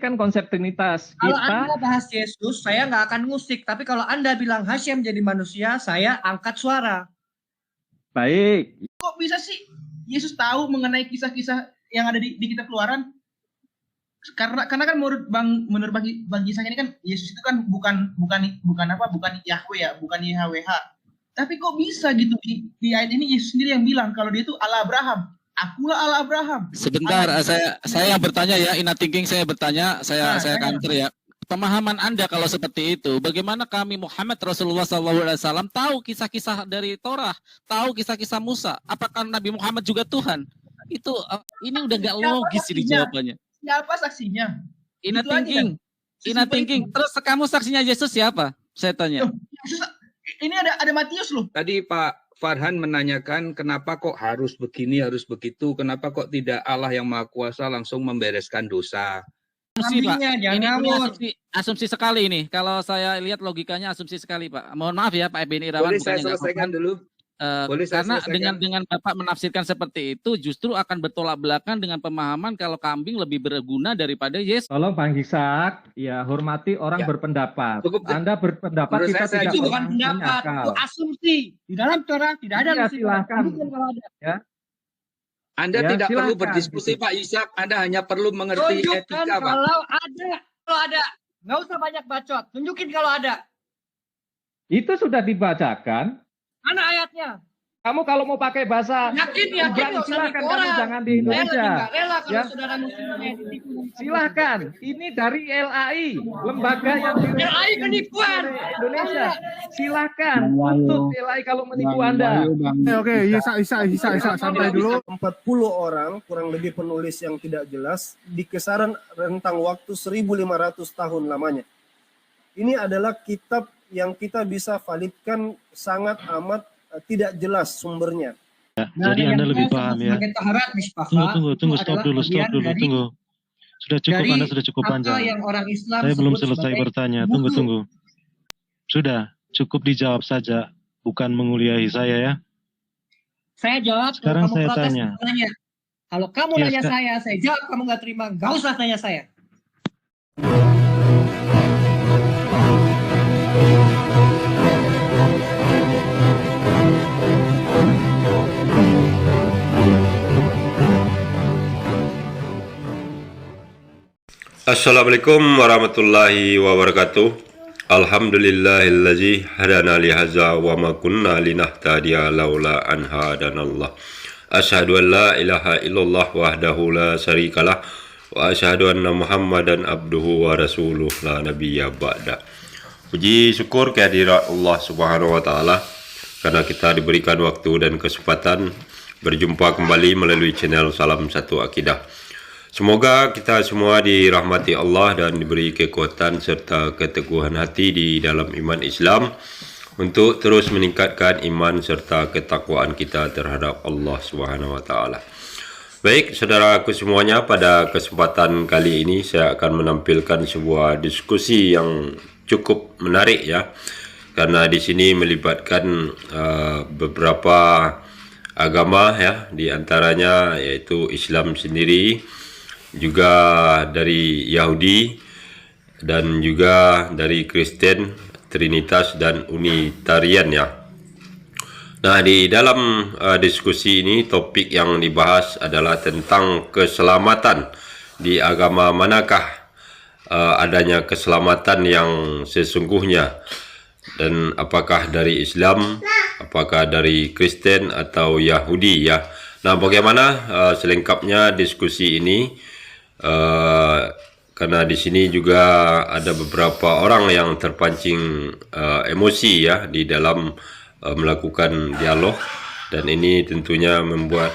kan konsep Trinitas. Kalau Anda bahas Yesus, saya nggak akan ngusik. Tapi kalau Anda bilang Hasyim jadi manusia, saya angkat suara. Baik. Kok bisa sih Yesus tahu mengenai kisah-kisah yang ada di kitab Keluaran? Karena kan menurut Bang Gisah ini kan Yesus itu kan bukan Yahweh ya, bukan YHWH. Tapi kok bisa gitu di ayat ini Yesus sendiri yang bilang kalau dia itu Allah Abraham. Akulah Allah Abraham. Sebentar, saya yang bertanya ya, Ina Thinking saya bertanya, saya counter ya. Pemahaman Anda kalau seperti itu, bagaimana kami Muhammad Rasulullah SAW tahu kisah-kisah dari Torah, tahu kisah-kisah Musa? Apakah Nabi Muhammad juga Tuhan? Itu ini udah nggak logis ini jawabannya. Siapa saksinya? Ina Thinking. Terus kamu saksinya Yesus siapa? Saya tanya. Yesus, ini ada Matius loh. Tadi Pak Farhan menanyakan kenapa kok harus begini, harus begitu, kenapa kok tidak Allah yang Maha Kuasa langsung membereskan dosa. Asumsi, Pak. Ini asumsi sekali ini. Kalau saya lihat logikanya asumsi sekali, Pak. Mohon maaf ya Pak Ebeni Irawan. Boleh saya selesaikan dulu? Karena dengan Bapak menafsirkan seperti itu justru akan bertolak belakang dengan pemahaman kalau kambing lebih berguna daripada Yesus. Tolong Bang Gisak, ya hormati orang berpendapat. Anda berpendapat menurut kita tidak itu bukan pendapat, itu asumsi. Di dalam Torah tidak ada ya, silakan. Ya. Anda tidak perlu berdiskusi Pak Ishak, Anda hanya perlu mengerti tunjukkan etika Pak. Kalau ada. Nggak usah banyak bacot. Tunjukin kalau ada. Itu sudah dibacakan. Mana ayatnya? Kamu kalau mau pakai bahasa yakin silakan, kamu jangan di Indonesia. Rela kalau ya. saudara muslimnya Silakan. Ini dari LAI, lembaga yang LAI penipuan Indonesia. Silakan untuk LAI kalau menipu Anda. Oke, Isa santai dulu. 40 orang kurang lebih penulis yang tidak jelas di kisaran rentang waktu 1.500 tahun lamanya. Ini adalah kitab yang kita bisa validkan sangat amat tidak jelas sumbernya. Ya, jadi Anda lebih paham ya. Tunggu, stop dulu. Sudah cukup, Anda sudah cukup panjang. Saya belum selesai bertanya, tunggu. Sudah, cukup dijawab saja, bukan menguliahi saya ya. Saya jawab, sekarang kamu saya protes, tanya. Kalau kamu nanya saya jawab, kamu nggak terima, nggak usah tanya saya. Assalamualaikum warahmatullahi wabarakatuh. Alhamdulillahillazi hadana li hadza wa ma kunna linahtadiya laula an hadanallah. Asyhadu an la ilaha illallah wahdahu la syarikalah wa asyhadu anna Muhammadan abduhu wa rasuluh la nabiyya ba'da. Puji syukur kehadirat Allah Subhanahu wa taala karena kita diberikan waktu dan kesempatan berjumpa kembali melalui channel Salam Satu Akidah. Semoga kita semua dirahmati Allah dan diberi kekuatan serta keteguhan hati di dalam iman Islam untuk terus meningkatkan iman serta ketakwaan kita terhadap Allah Subhanahu wa taala. Baik, saudaraku semuanya, pada kesempatan kali ini saya akan menampilkan sebuah diskusi yang cukup menarik ya. Karena di sini melibatkan beberapa agama ya, di antaranya yaitu Islam sendiri, juga dari Yahudi dan juga dari Kristen, Trinitas dan Unitarian ya. Nah, di dalam diskusi ini topik yang dibahas adalah tentang keselamatan. Di agama manakah adanya keselamatan yang sesungguhnya, dan apakah dari Islam, apakah dari Kristen atau Yahudi ya. Nah, bagaimana selengkapnya diskusi ini? Karena di sini juga ada beberapa orang yang terpancing emosi ya di dalam melakukan dialog, dan ini tentunya membuat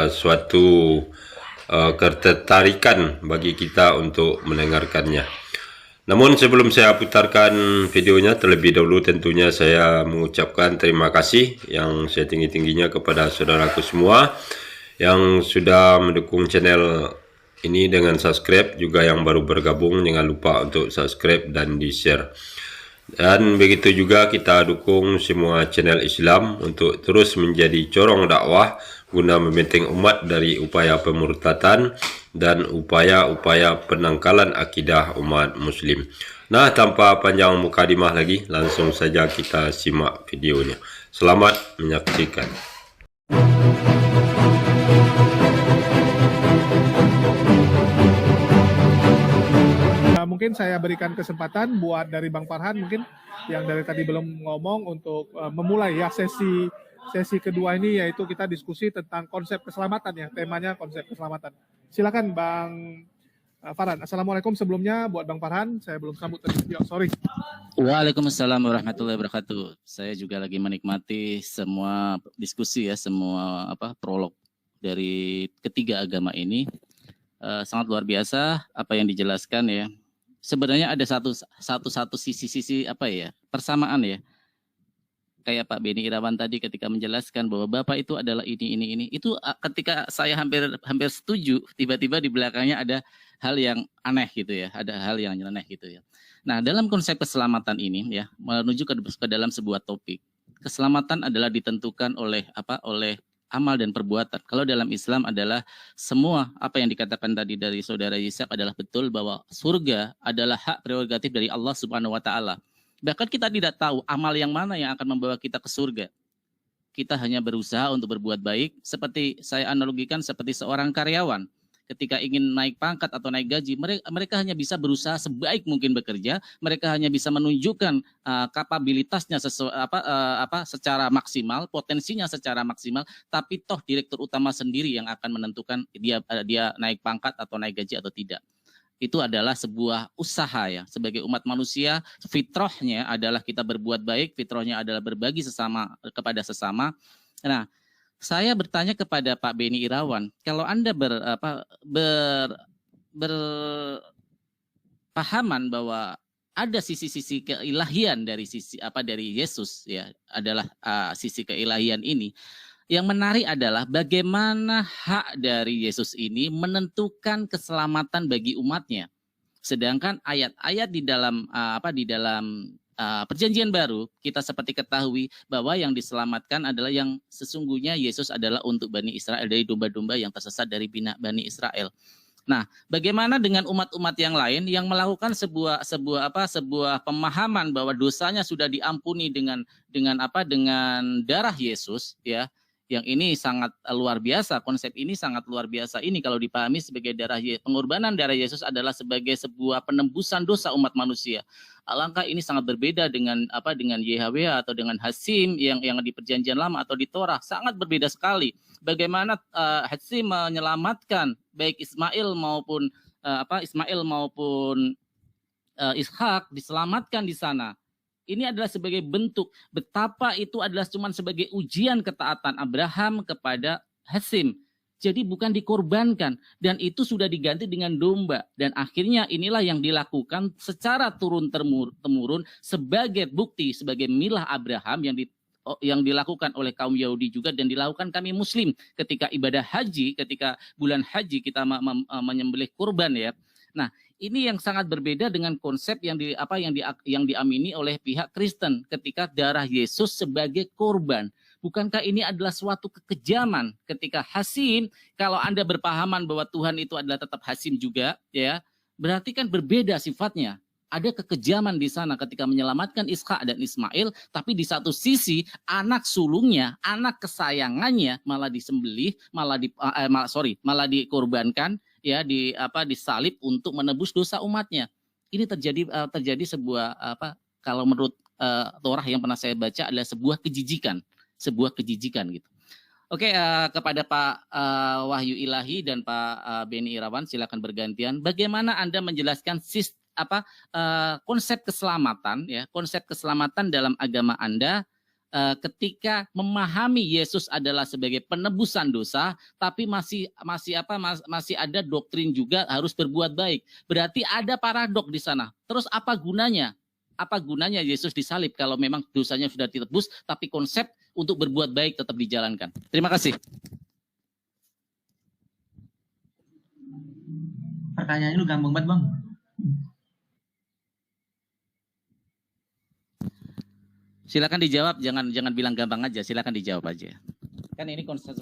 suatu ketertarikan bagi kita untuk mendengarkannya. Namun sebelum saya putarkan videonya, terlebih dahulu tentunya saya mengucapkan terima kasih yang setinggi-tingginya kepada saudaraku semua yang sudah mendukung channel ini dengan subscribe, juga yang baru bergabung jangan lupa untuk subscribe dan di-share. Dan begitu juga kita dukung semua channel Islam untuk terus menjadi corong dakwah guna membentengi umat dari upaya pemurtatan dan upaya-upaya penangkalan akidah umat muslim. Nah, tanpa panjang mukadimah lagi, langsung saja kita simak videonya. Selamat menyaksikan. Mungkin saya berikan kesempatan buat dari Bang Farhan mungkin yang dari tadi belum ngomong untuk memulai ya sesi kedua ini, yaitu kita diskusi tentang konsep keselamatan ya, temanya konsep keselamatan. Silakan Bang Farhan. Assalamualaikum sebelumnya buat Bang Farhan, saya belum sambut tadi. Yo, sorry. Waalaikumsalam warahmatullahi wabarakatuh. Saya juga lagi menikmati semua diskusi ya, semua prolog dari ketiga agama ini. Sangat luar biasa apa yang dijelaskan ya. Sebenarnya ada satu sisi persamaan ya. Kayak Pak Beni Irawan tadi ketika menjelaskan bahwa Bapak itu adalah ini. Itu ketika saya hampir setuju, tiba-tiba di belakangnya ada hal yang aneh gitu ya, ada hal yang aneh gitu ya. Nah, dalam konsep keselamatan ini ya, menuju ke dalam sebuah topik. Keselamatan adalah ditentukan oleh amal dan perbuatan. Kalau dalam Islam adalah semua apa yang dikatakan tadi dari saudara Yisak adalah betul, bahwa surga adalah hak prerogatif dari Allah Subhanahu wa taala. Bahkan kita tidak tahu amal yang mana yang akan membawa kita ke surga. Kita hanya berusaha untuk berbuat baik, seperti saya analogikan seperti seorang karyawan. Ketika ingin naik pangkat atau naik gaji, mereka hanya bisa berusaha sebaik mungkin bekerja, mereka hanya bisa menunjukkan kapabilitasnya secara maksimal, potensinya secara maksimal, tapi toh direktur utama sendiri yang akan menentukan dia naik pangkat atau naik gaji atau tidak. Itu adalah sebuah usaha ya. Sebagai umat manusia, fitrahnya adalah kita berbuat baik, fitrahnya adalah berbagi kepada sesama. Nah, saya bertanya kepada Pak Beni Irawan, kalau Anda berpahaman bahwa ada sisi-sisi keilahian dari dari Yesus ya, adalah sisi keilahian ini. Yang menarik adalah bagaimana hak dari Yesus ini menentukan keselamatan bagi umatnya. Sedangkan ayat-ayat di dalam Perjanjian Baru kita seperti ketahui bahwa yang diselamatkan adalah yang sesungguhnya Yesus adalah untuk Bani Israel, dari domba-domba yang tersesat dari Bani Israel. Nah, bagaimana dengan umat-umat yang lain yang melakukan sebuah pemahaman bahwa dosanya sudah diampuni dengan darah Yesus ya. Yang ini sangat luar biasa, konsep ini sangat luar biasa. Ini kalau dipahami sebagai pengorbanan darah Yesus adalah sebagai sebuah penembusan dosa umat manusia. Alangkah ini sangat berbeda dengan YHWH atau dengan Hasim yang di Perjanjian Lama atau di Torah, sangat berbeda sekali. Bagaimana Hasim menyelamatkan baik Ismail maupun Ishak diselamatkan di sana. Ini adalah sebagai bentuk betapa itu adalah cuma sebagai ujian ketaatan Abraham kepada Hasim. Jadi bukan dikorbankan, dan itu sudah diganti dengan domba. Dan akhirnya inilah yang dilakukan secara turun-temurun sebagai bukti, sebagai milah Abraham yang dilakukan oleh kaum Yahudi juga dan dilakukan kami Muslim ketika ibadah haji, ketika bulan haji kita menyembelih kurban ya. Nah, ini yang sangat berbeda dengan konsep yang diamini oleh pihak Kristen ketika darah Yesus sebagai korban. Bukankah ini adalah suatu kekejaman ketika Hasim, kalau Anda berpahaman bahwa Tuhan itu adalah tetap Hasim juga, ya, berarti kan berbeda sifatnya. Ada kekejaman di sana ketika menyelamatkan Ishak dan Ismail, tapi di satu sisi anak sulungnya, anak kesayangannya malah disembelih, malah dikorbankan, ya, disalib untuk menebus dosa umatnya. Ini terjadi sebuah kalau menurut Torah yang pernah saya baca adalah sebuah kejijikan gitu. Oke, kepada Pak Wahyu Ilahi dan Pak Beni Irawan, silakan bergantian. Bagaimana Anda menjelaskan konsep keselamatan ya, konsep keselamatan dalam agama Anda ketika memahami Yesus adalah sebagai penebusan dosa, tapi masih ada doktrin juga harus berbuat baik. Berarti ada paradok di sana. Terus apa gunanya? Apa gunanya Yesus disalib kalau memang dosanya sudah ditebus, tapi konsep untuk berbuat baik tetap dijalankan? Terima kasih. Pertanyaannya lu gampang banget, Bang. Silakan dijawab, jangan bilang gampang aja, silakan dijawab aja. Kan ini konsep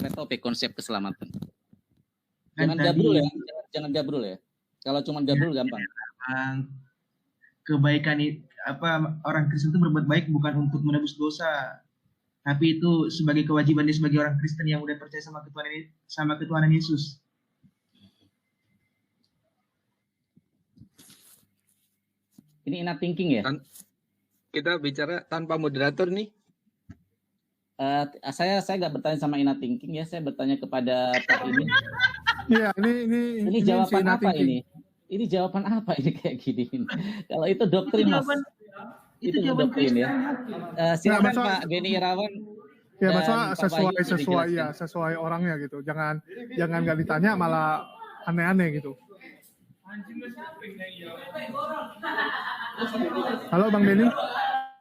keselamatan. Jangan gabrul ya, jangan gabrul ya. Kalau cuma gabrul gampang. Kebaikan orang Kristen itu berbuat baik bukan untuk menebus dosa, tapi itu sebagai kewajiban dia sebagai orang Kristen yang udah percaya sama ketuhanan Yesus. Ini inner thinking ya? Kita bicara tanpa moderator nih. Saya nggak bertanya sama inner thinking ya, saya bertanya kepada Pak ini. Iya, ini jawaban apa ini? Ini jawaban apa ini kayak gini? Kalau itu doktrin Mas. Itu doktrin ya. Silakan Pak Beni Irawan. Ya, maksudnya sesuai orangnya gitu. Jangan nggak ditanya malah aneh-aneh gitu. Halo Bang Beni.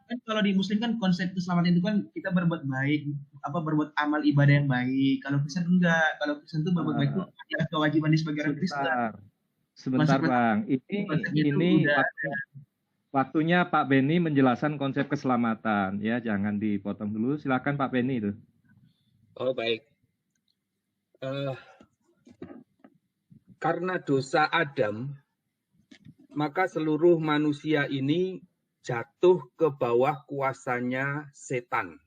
Kan kalau di Muslim kan konsep keselamatan itu kan kita berbuat baik, berbuat amal ibadah yang baik. Kalau Kristen enggak. Kalau Kristen itu berbuat baik itu adalah kewajiban dia sebagai orang Kristen. Sebentar Bang, ini waktunya Pak Beni menjelaskan konsep keselamatan ya, jangan dipotong dulu. Silakan Pak Beni itu. Oh baik. Karena dosa Adam, maka seluruh manusia ini jatuh ke bawah kuasanya setan.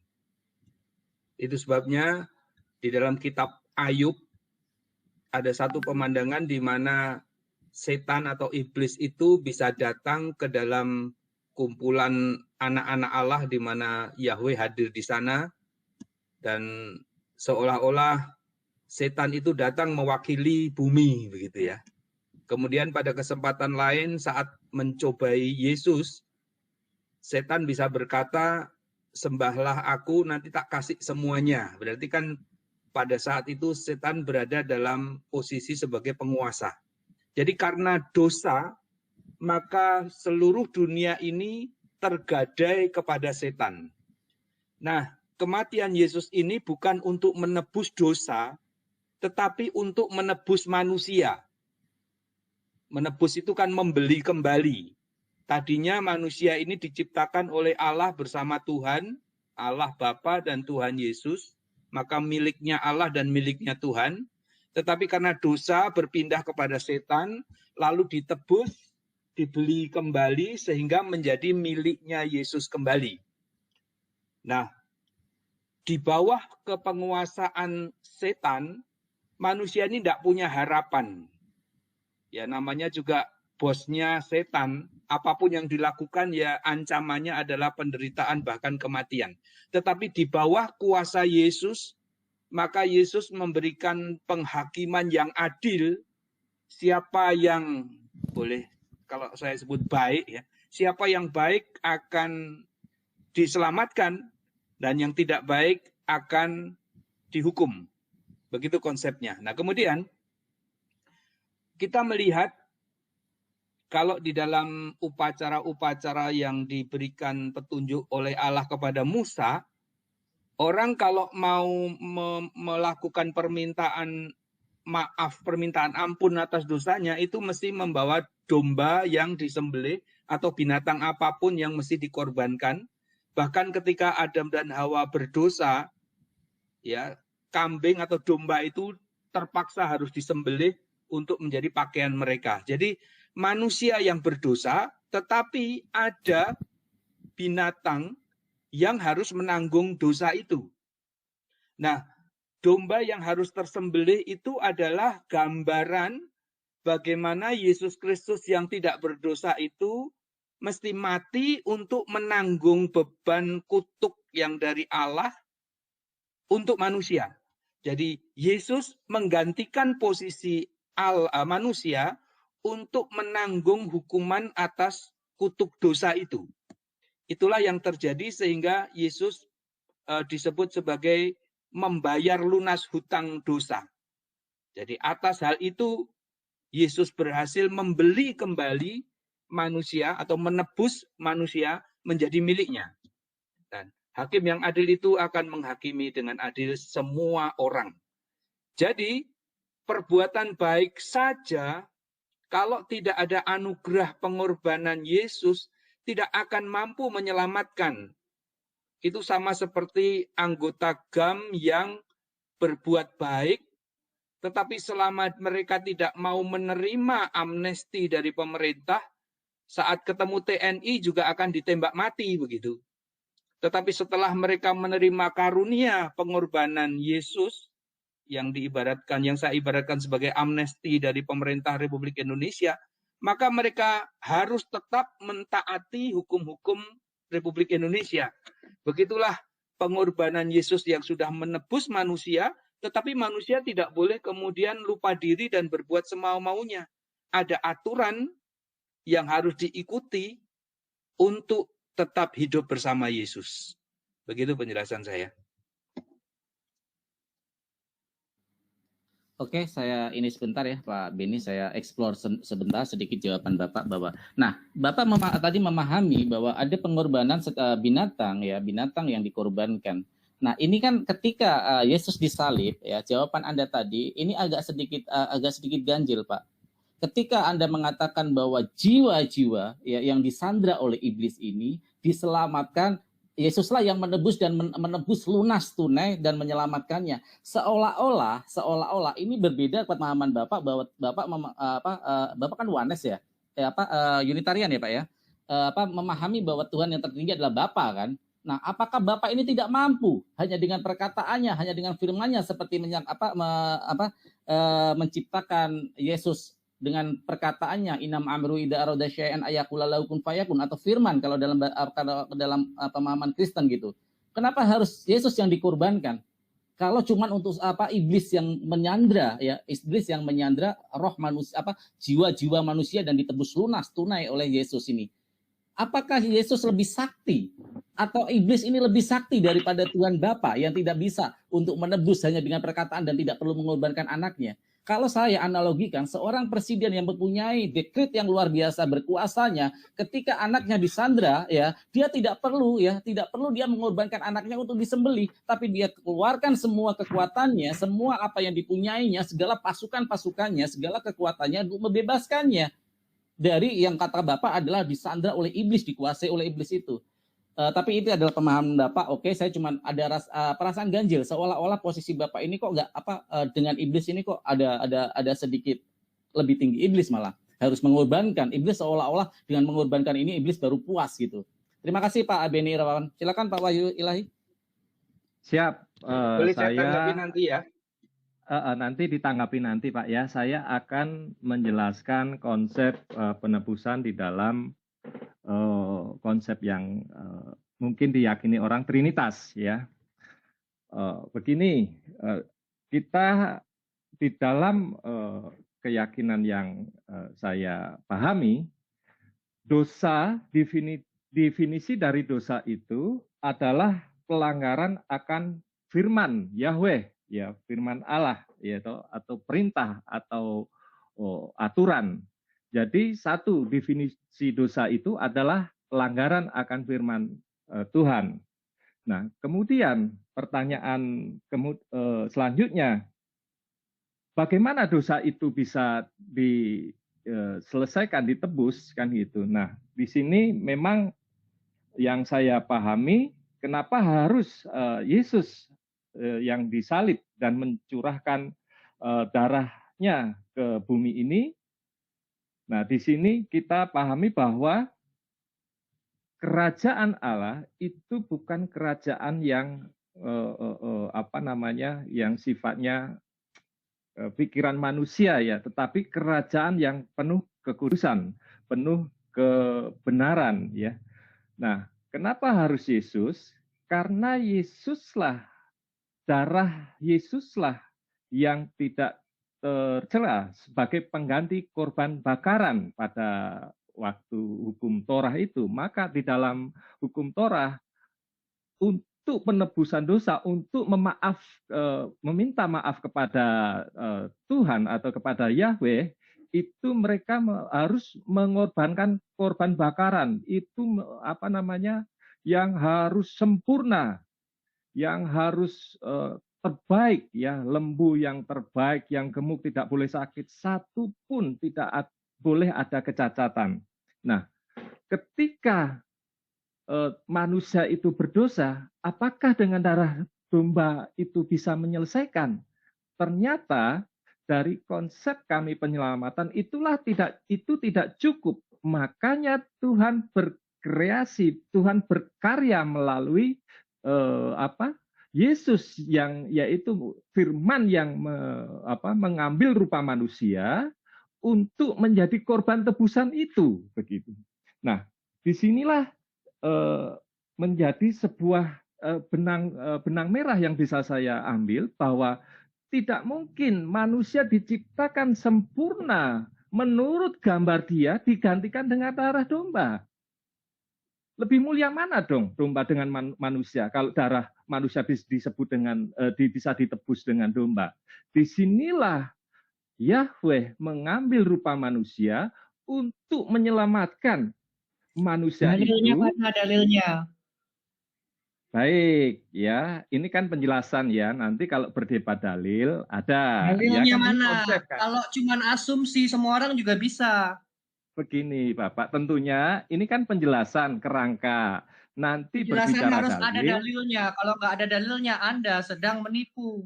Itu sebabnya di dalam kitab Ayub ada satu pemandangan di mana setan atau iblis itu bisa datang ke dalam kumpulan anak-anak Allah di mana Yahweh hadir di sana, dan seolah-olah setan itu datang mewakili bumi begitu ya. Kemudian pada kesempatan lain saat mencobai Yesus, setan bisa berkata, sembahlah aku nanti tak kasih semuanya. Berarti kan pada saat itu setan berada dalam posisi sebagai penguasa. Jadi karena dosa, maka seluruh dunia ini tergadai kepada setan. Nah, kematian Yesus ini bukan untuk menebus dosa, tetapi untuk menebus manusia. Menebus itu kan membeli kembali. Tadinya manusia ini diciptakan oleh Allah bersama Tuhan, Allah Bapa dan Tuhan Yesus, maka miliknya Allah dan miliknya Tuhan. Tetapi karena dosa berpindah kepada setan, lalu ditebus, dibeli kembali sehingga menjadi miliknya Yesus kembali. Nah, di bawah kepenguasaan setan, manusia ini tidak punya harapan. Ya namanya juga bosnya setan, apapun yang dilakukan ya ancamannya adalah penderitaan bahkan kematian. Tetapi di bawah kuasa Yesus, maka Yesus memberikan penghakiman yang adil. Siapa yang boleh, kalau saya sebut baik ya, siapa yang baik akan diselamatkan dan yang tidak baik akan dihukum. Begitu konsepnya. Nah, kemudian kita melihat kalau di dalam upacara-upacara yang diberikan petunjuk oleh Allah kepada Musa, orang kalau mau melakukan permintaan maaf, permintaan ampun atas dosanya, itu mesti membawa domba yang disembelih atau binatang apapun yang mesti dikorbankan. Bahkan ketika Adam dan Hawa berdosa, ya kambing atau domba itu terpaksa harus disembelih untuk menjadi pakaian mereka. Jadi manusia yang berdosa, tetapi ada binatang yang harus menanggung dosa itu. Nah, domba yang harus tersembelih itu adalah gambaran bagaimana Yesus Kristus yang tidak berdosa itu mesti mati untuk menanggung beban kutuk yang dari Allah untuk manusia. Jadi Yesus menggantikan posisi manusia untuk menanggung hukuman atas kutuk dosa itu. Itulah yang terjadi sehingga Yesus disebut sebagai membayar lunas hutang dosa. Jadi atas hal itu Yesus berhasil membeli kembali manusia atau menebus manusia menjadi miliknya. Dan hakim yang adil itu akan menghakimi dengan adil semua orang. Jadi perbuatan baik saja kalau tidak ada anugerah pengorbanan Yesus tidak akan mampu menyelamatkan. Itu sama seperti anggota GAM yang berbuat baik Tetapi selama mereka tidak mau menerima amnesti dari pemerintah, saat ketemu TNI juga akan ditembak mati begitu. Tetapi setelah mereka menerima karunia pengorbanan Yesus yang saya ibaratkan sebagai amnesti dari pemerintah Republik Indonesia, maka mereka harus tetap mentaati hukum-hukum Republik Indonesia. Begitulah pengorbanan Yesus yang sudah menebus manusia, tetapi manusia tidak boleh kemudian lupa diri dan berbuat semau-maunya. Ada aturan yang harus diikuti untuk tetap hidup bersama Yesus. Begitu penjelasan saya. Oke, saya ini sebentar ya Pak Beni, saya explore sebentar sedikit jawaban Bapak bahwa, nah Bapak tadi memahami bahwa ada pengorbanan binatang ya, binatang yang dikorbankan. Nah ini kan ketika Yesus disalib ya, jawaban Anda tadi ini agak sedikit ganjil Pak. Ketika Anda mengatakan bahwa jiwa-jiwa ya, yang disandra oleh iblis ini diselamatkan, Yesuslah yang menebus dan menebus lunas tunai dan menyelamatkannya. Seolah-olah ini berbeda pemahaman Bapak bahwa Bapak kan Wanes ya, Unitarian ya Pak ya, memahami bahwa Tuhan yang tertinggi adalah Bapa kan. Nah, apakah Bapak ini tidak mampu hanya dengan perkataannya, hanya dengan firman-Nya seperti menciptakan Yesus dengan perkataannya inam amru ida arada syai'an ayaqula lahu kun fayakun, atau firman kalau dalam pemahaman Kristen gitu. Kenapa harus Yesus yang dikorbankan? Kalau cuman untuk iblis yang menyandra ya, iblis yang menyandra roh manusia, jiwa-jiwa manusia dan ditebus lunas tunai oleh Yesus ini. Apakah Yesus lebih sakti atau iblis ini lebih sakti daripada Tuhan Bapa yang tidak bisa untuk menebus hanya dengan perkataan dan tidak perlu mengorbankan anaknya? Kalau saya analogikan, seorang presiden yang mempunyai dekret yang luar biasa berkuasanya, ketika anaknya disandra, ya, dia tidak perlu dia mengorbankan anaknya untuk disembelih, tapi dia keluarkan semua kekuatannya, semua apa yang dipunyainya, segala pasukan-pasukannya, segala kekuatannya untuk membebaskannya dari yang kata Bapak adalah disandra oleh iblis, dikuasai oleh iblis itu. Tapi itu adalah pemahaman Bapak. Oke, saya cuma ada perasaan ganjil, seolah-olah posisi Bapak ini kok nggak dengan iblis ini kok ada sedikit lebih tinggi. Iblis malah harus mengorbankan. Iblis seolah-olah dengan mengorbankan ini iblis baru puas gitu. Terima kasih Pak Beni Irawan. Silakan Pak Wahyu Ilahi. Siap. Boleh saya tanggapi nanti ya. Nanti ditanggapi nanti Pak ya. Saya akan menjelaskan konsep penebusan di dalam konsep yang mungkin diyakini orang Trinitas ya. Begini, kita di dalam keyakinan yang saya pahami, dosa, definisi dari dosa itu adalah pelanggaran akan firman Yahweh, ya, firman Allah, ya, atau perintah atau aturan. Jadi satu definisi dosa itu adalah pelanggaran akan firman Tuhan. Nah, kemudian pertanyaan selanjutnya, bagaimana dosa itu bisa diselesaikan, ditebus kan gitu. Nah, di sini memang yang saya pahami, kenapa harus Yesus yang disalib dan mencurahkan darahnya ke bumi ini. Nah, di sini kita pahami bahwa kerajaan Allah itu bukan kerajaan yang yang sifatnya pikiran manusia ya, tetapi kerajaan yang penuh kekudusan, penuh kebenaran ya. Nah, kenapa harus Yesus? Karena Yesuslah, darah Yesuslah yang tidak tercela sebagai pengganti korban bakaran pada waktu hukum Torah itu. Maka di dalam hukum Torah untuk penebusan dosa, untuk meminta maaf kepada Tuhan atau kepada Yahweh, itu mereka harus mengorbankan korban bakaran. Itu yang harus sempurna, yang harus terbaik ya, lembu yang terbaik, yang gemuk, tidak boleh sakit, satu pun tidak boleh ada kecacatan. Nah, ketika manusia itu berdosa, apakah dengan darah domba itu bisa menyelesaikan? Ternyata dari konsep kami penyelamatan itu tidak cukup. Makanya Tuhan berkreasi, Tuhan berkarya melalui Yesus yang yaitu firman yang mengambil rupa manusia untuk menjadi korban tebusan itu, begitu. Nah, disinilah menjadi sebuah benang merah yang bisa saya ambil bahwa tidak mungkin manusia diciptakan sempurna menurut gambar dia digantikan dengan darah domba. Lebih mulia mana dong domba dengan manusia kalau darah manusia disebut dengan bisa ditebus dengan domba. Disinilah Yahweh mengambil rupa manusia untuk menyelamatkan manusia dalilnya itu. Mana dalilnya? Baik, ya, ini kan penjelasan ya. Nanti kalau berdebat dalil ada. Dalilnya ya, kan mana? konsep, kan? Kalau cuman asumsi semua orang juga bisa. Begini, Bapak, tentunya ini kan penjelasan kerangka. Nanti Penjelasan berbicara harus dalil. ada dalilnya. Kalau nggak ada dalilnya, Anda sedang menipu.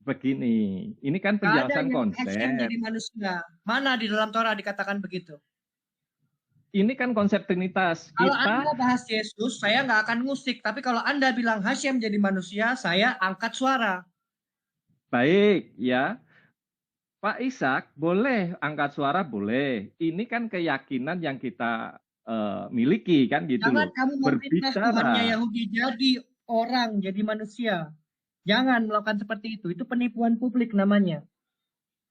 Begini, ini kan penjelasan konsep. Hashem jadi manusia. Mana di dalam Torah dikatakan begitu? Ini kan konsep Trinitas. Kalau Anda bahas Yesus, saya nggak akan ngusik. Tapi kalau Anda bilang Hashem jadi manusia, saya angkat suara. Baik, ya. Pak Ishak, boleh angkat suara, boleh. Ini kan keyakinan yang kita miliki, kan gitu. Jangan kamu memfitnah Tuhannya Yahudi jadi orang, jadi manusia. Jangan melakukan seperti itu. Itu penipuan publik namanya.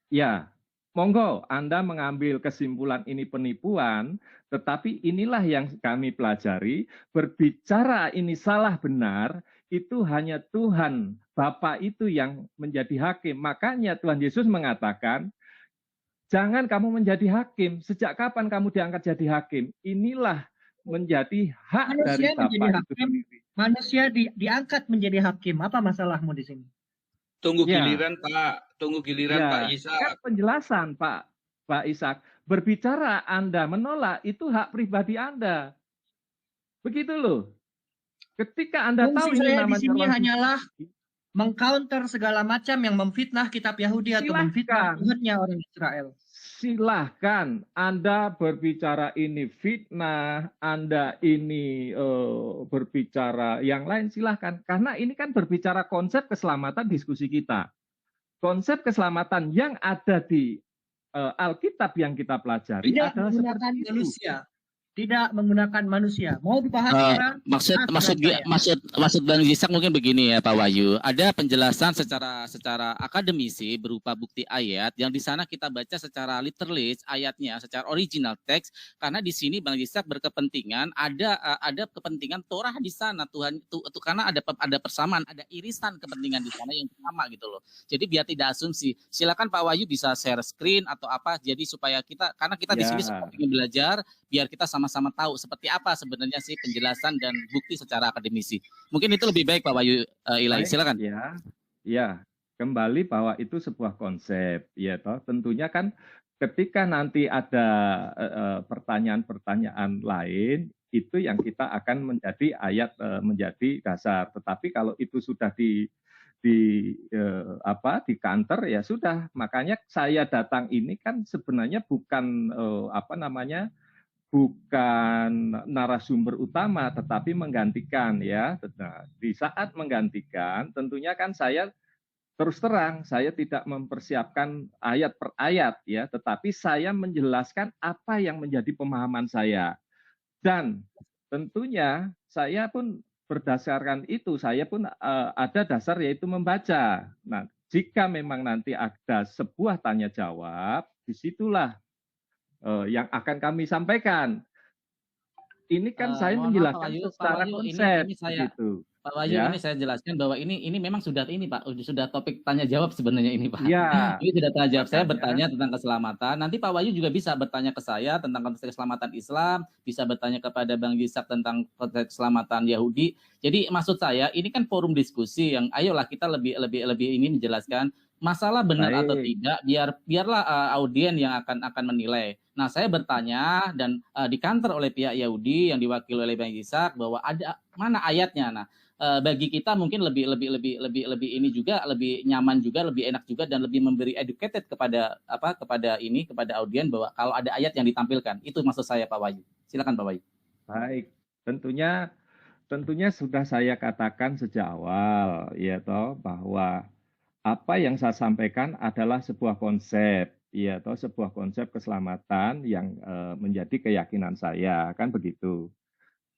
Ya, monggo Anda mengambil kesimpulan ini penipuan, tetapi inilah yang kami pelajari, berbicara ini salah benar, itu hanya Tuhan, Bapa itu yang menjadi hakim. Makanya Tuhan Yesus mengatakan, jangan kamu menjadi hakim, sejak kapan kamu diangkat jadi hakim? Inilah menjadi hak dari Bapa itu sendiri. Manusia diangkat menjadi hakim, apa masalahmu di sini? Tunggu giliran Pak, tunggu giliran Pak Ishak. Kan penjelasan Pak Ishak, berbicara Anda menolak itu hak pribadi Anda. Begitu loh. Ketika Anda tahu ini namanya di sini hanyalah mengcounter segala macam yang memfitnah kitab Yahudi atau memfitnah Tuhannya orang Israel. Silahkan Anda berbicara ini fitnah, Anda ini berbicara yang lain, silahkan. Karena ini kan berbicara konsep keselamatan diskusi kita. Konsep keselamatan yang ada di Alkitab yang kita pelajari tidak adalah menggunakan seperti manusia. Tidak menggunakan manusia. Mau dibahas maksud Bang Ishak mungkin begini ya Pak Wahyu. Ada penjelasan secara akademisi berupa bukti ayat yang di sana kita baca secara literalis ayatnya, secara original teks, karena di sini Bang Ishak berkepentingan ada kepentingan Torah di sana Tuhan itu karena ada persamaan, ada irisan kepentingan di sana yang sama gitu loh. Jadi biar tidak asumsi. Silakan Pak Wahyu bisa share screen atau apa jadi supaya karena kita di sini semua ingin belajar biar kita sama-sama tahu seperti apa sebenarnya sih penjelasan dan bukti secara akademisi. Mungkin itu lebih baik Pak Wahyu Ilahi, silakan. Ya, kembali bahwa itu sebuah konsep, ya toh. Tentunya kan ketika nanti ada pertanyaan-pertanyaan lain, itu yang kita akan menjadi ayat menjadi dasar. Tetapi kalau itu sudah di kanter ya sudah. Makanya saya datang ini kan sebenarnya bukan bukan narasumber utama, tetapi menggantikan ya. Nah, di saat menggantikan, tentunya kan saya terus terang, saya tidak mempersiapkan ayat per ayat ya, tetapi saya menjelaskan apa yang menjadi pemahaman saya. Dan tentunya saya pun berdasarkan itu, saya pun ada dasar yaitu membaca. Nah, jika memang nanti ada sebuah tanya jawab, disitulah yang akan kami sampaikan. Ini kan saya menjelaskan secara konsep gitu. Pak Wahyu, ini saya jelaskan bahwa ini memang sudah Pak, sudah topik tanya jawab sebenarnya ini Pak. Ya. Ini sudah tanya jawab. Saya bertanya tentang keselamatan. Nanti Pak Wahyu juga bisa bertanya ke saya tentang konteks keselamatan Islam, bisa bertanya kepada Bang Ishak tentang konteks keselamatan Yahudi. Jadi maksud saya ini kan forum diskusi yang ayolah kita lebih ini menjelaskan masalah benar atau tidak, biarlah audien yang akan menilai. Nah, saya bertanya dan dikantor oleh pihak Yahudi yang diwakili oleh Bang Ishak bahwa ada mana ayatnya. Nah, bagi kita mungkin lebih ini juga, lebih nyaman juga, lebih enak juga, dan lebih memberi educated kepada audien bahwa kalau ada ayat yang ditampilkan. Itu maksud saya, Pak Wahyu. Silakan Pak Wahyu. Baik, tentunya sudah saya katakan sejak awal ya toh, bahwa apa yang saya sampaikan adalah sebuah konsep ya toh, sebuah konsep keselamatan yang menjadi keyakinan saya, kan begitu.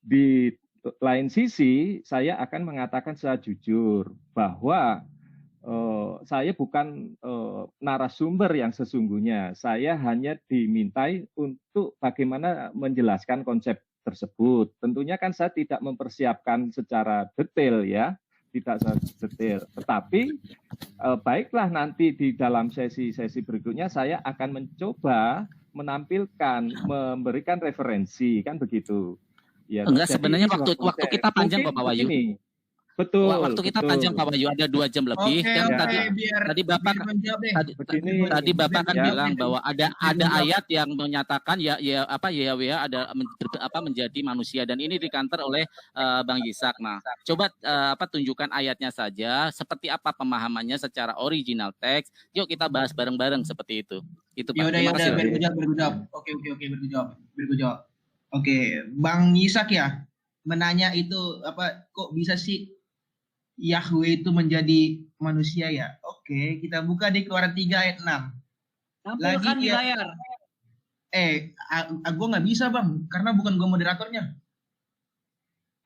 Di lain sisi, saya akan mengatakan secara jujur bahwa saya bukan narasumber yang sesungguhnya. Saya hanya dimintai untuk bagaimana menjelaskan konsep tersebut. Tentunya kan saya tidak mempersiapkan secara detail ya, tidak detail. Tetapi baiklah, nanti di dalam sesi-sesi berikutnya saya akan mencoba menampilkan, memberikan referensi, kan begitu. Ya, enggak, sebenarnya waktu kita panjang, Pak Wahyu. Betul. Waktu kita panjang, Pak Wahyu, ada 2 jam lebih. Kan tadi Bapak kan bilang bahwa ada ayat yang menyatakan Yahweh ada menjadi manusia, dan ini dikanter oleh Bang Yisak. Nah, coba tunjukkan ayatnya saja, seperti apa pemahamannya secara original teks. Yuk kita bahas bareng-bareng seperti itu. Itu Pak. Terima kasih. Berjawab. Oke, berjawab. Oke, Bang Yisak ya, menanya itu kok bisa sih Yahweh itu menjadi manusia ya? Oke, kita buka di Keluaran 3 ayat 6. Lagi di layar. Gue nggak bisa Bang, karena bukan gue moderatornya.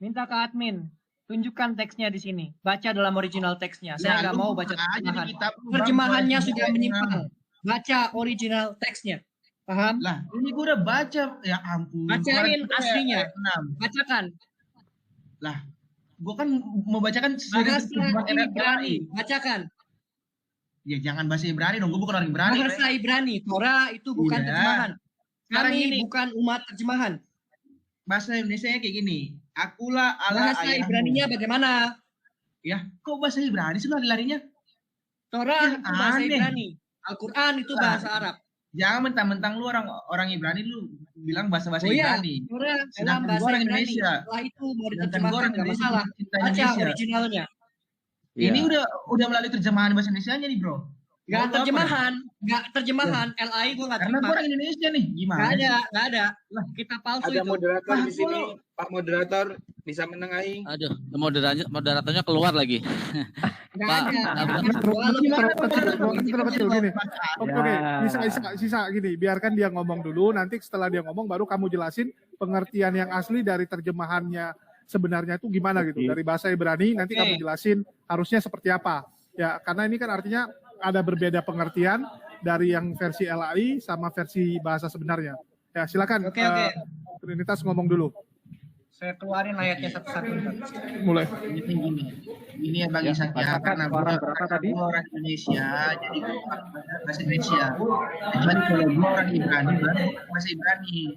Minta ke admin, tunjukkan teksnya di sini. Baca dalam original teksnya. Saya nggak mau baca terjemahan. Terjemahannya sudah menyimpang. Baca original teksnya. Paham? Lah, ini gue udah baca, ya ampun. Bacain aslinya. Bacakan. Lah, gue kan mau bacakan bahasa Ibrani. Bacakan. Ya jangan bahasa Ibrani dong, gue bukan orang Ibrani. Bahasa Ibrani, Torah itu bukan terjemahan. Kami bukan umat terjemahan. Bahasa Indonesia kayak gini. Akulah Allah bahasa ayahmu. Ibraninya bagaimana? Ya, kok bahasa Ibrani sih lari-larinya? Torah itu bahasa Ibrani. Al-Quran itu bahasa Arab. Jangan mentang-mentang lu orang Ibrani lu bilang bahasa-bahasa Ibrani. Sedangkan bahasa orang Indonesia. Setelah itu mau diterjemahkan nggak masalah. Baca originalnya. Ini udah melalui terjemahan bahasa Indonesianya nih, Bro. Nggak terjemahan. LAI gua nggak terima. Karena gua orang Indonesia nih, gimana? Nggak ada. Kita palsu ada itu. Moderator di sini, Pak Moderator bisa menengahi. Aduh, moderatornya keluar lagi. Nggak ada. Gini. Oke, sisa gini. Biarkan dia ngomong dulu. Nanti setelah dia ngomong, baru kamu jelasin pengertian yang asli dari terjemahannya sebenarnya itu gimana gitu. Dari bahasa Ibrani, nanti kamu jelasin harusnya seperti apa. Ya, karena ini kan artinya ada berbeda pengertian dari yang versi LAI sama versi bahasa sebenarnya. Ya, silakan. Oke. Trinitas ngomong dulu. Saya keluarin ayatnya satu-satu. Mulai. Ini ya Bang Isak ya, karena berapa tadi? Orang Indonesia, jadi bahasa Indonesia. Jadi kalau gue orang Ibrani, bahasa Ibrani.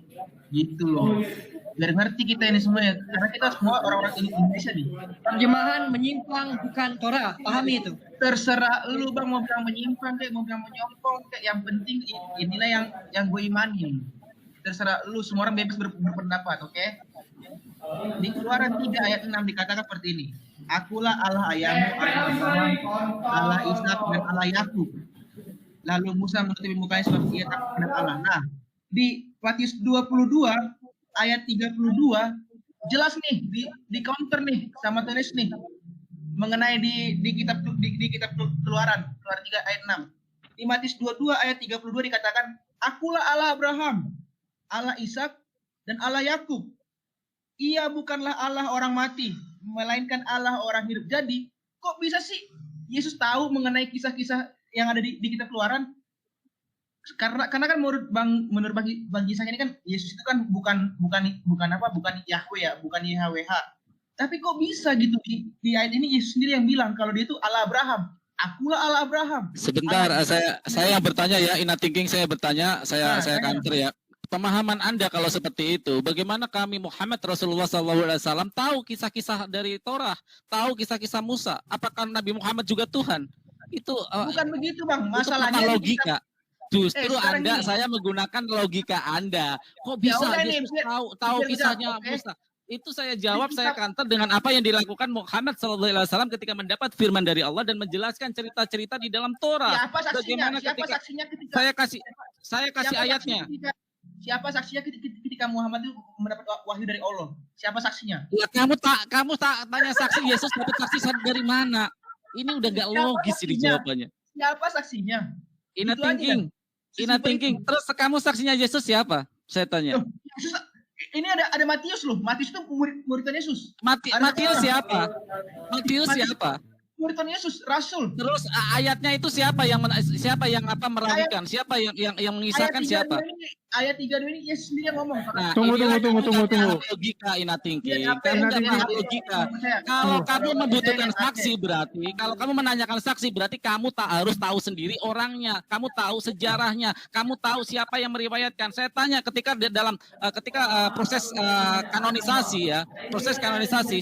Gitu loh. Biar ngerti kita ini semua ya, karena kita semua orang-orang Indonesia nih. Terjemahan menyimpang bukan Torah, pahami itu. Terserah lu Bang, mau bilang menyimpang kayak mau bilang menyompong kayak, yang penting inilah yang gue imani. Terserah lu, semua orang bebas berpendapat, oke? Di Keluaran 3 ayat 6 dikatakan seperti ini. Akulah Allah ayahmu, Allah Ishak dan Allah Yakub. Lalu Musa menutupi mukanya sebab ia takut kepada Allah. Nah, di Matius 22 ayat 32 jelas nih di counter nih sama tulis nih mengenai di kitab Keluaran 3 ayat 6. Di Matius 22 ayat 32 dikatakan, akulah Allah Abraham, Allah Ishak dan Allah Yakub. Ia bukanlah Allah orang mati, melainkan Allah orang hidup. Jadi, kok bisa sih Yesus tahu mengenai kisah-kisah yang ada di kitab Keluaran? Karena kan menurut Bang Yisak ini kan Yesus itu kan bukan Yahweh ya, bukan YHWH. Tapi kok bisa gitu di ayat ini Yesus sendiri yang bilang kalau dia itu Allah Abraham. Akulah Allah Abraham. Sebentar, saya yang bertanya ya, Inner Thinking saya bertanya, saya counter ya. Pemahaman Anda kalau seperti itu, bagaimana kami Muhammad Rasulullah SAW tahu kisah-kisah dari Torah, tahu kisah-kisah Musa? Apakah Nabi Muhammad juga Tuhan? Itu bukan begitu Bang, masalahnya logika. Justru saya menggunakan logika Anda. Kok bisa Yesus tahu kisahnya Musa? Itu saya jawab, saya counter dengan apa yang dilakukan Muhammad SAW ketika mendapat firman dari Allah dan menjelaskan cerita-cerita di dalam Torah. Siapa saksinya? Bagaimana Siapa ketika saksinya ketika saya kasih ayatnya. Siapa saksinya ketika Muhammad itu mendapat wahyu dari Allah? Siapa saksinya? Ya kamu tak tanya saksi Yesus dapat saksi dari mana? Ini udah nggak logis ini jawabannya. Siapa saksinya? Ina thinking. Terus kamu saksinya Yesus siapa? Saya tanya. Yesus, ini ada Matius loh. Matius itu murid Yesus. Matius siapa? Matius siapa? Murid Yesus, Rasul. Terus ayatnya itu siapa yang merawikan? Siapa yang mengisahkan siapa? Ayat 32 ini Yesus sendiri yang ngomong. Nah, tunggu. Logika Ina thinking. Kamu nggak paham logika. Kalau kamu membutuhkan saksi berarti, kalau kamu menanyakan saksi berarti kamu tak harus tahu sendiri orangnya, kamu tahu sejarahnya, kamu tahu siapa yang meriwayatkan. Saya tanya ketika proses kanonisasi ya,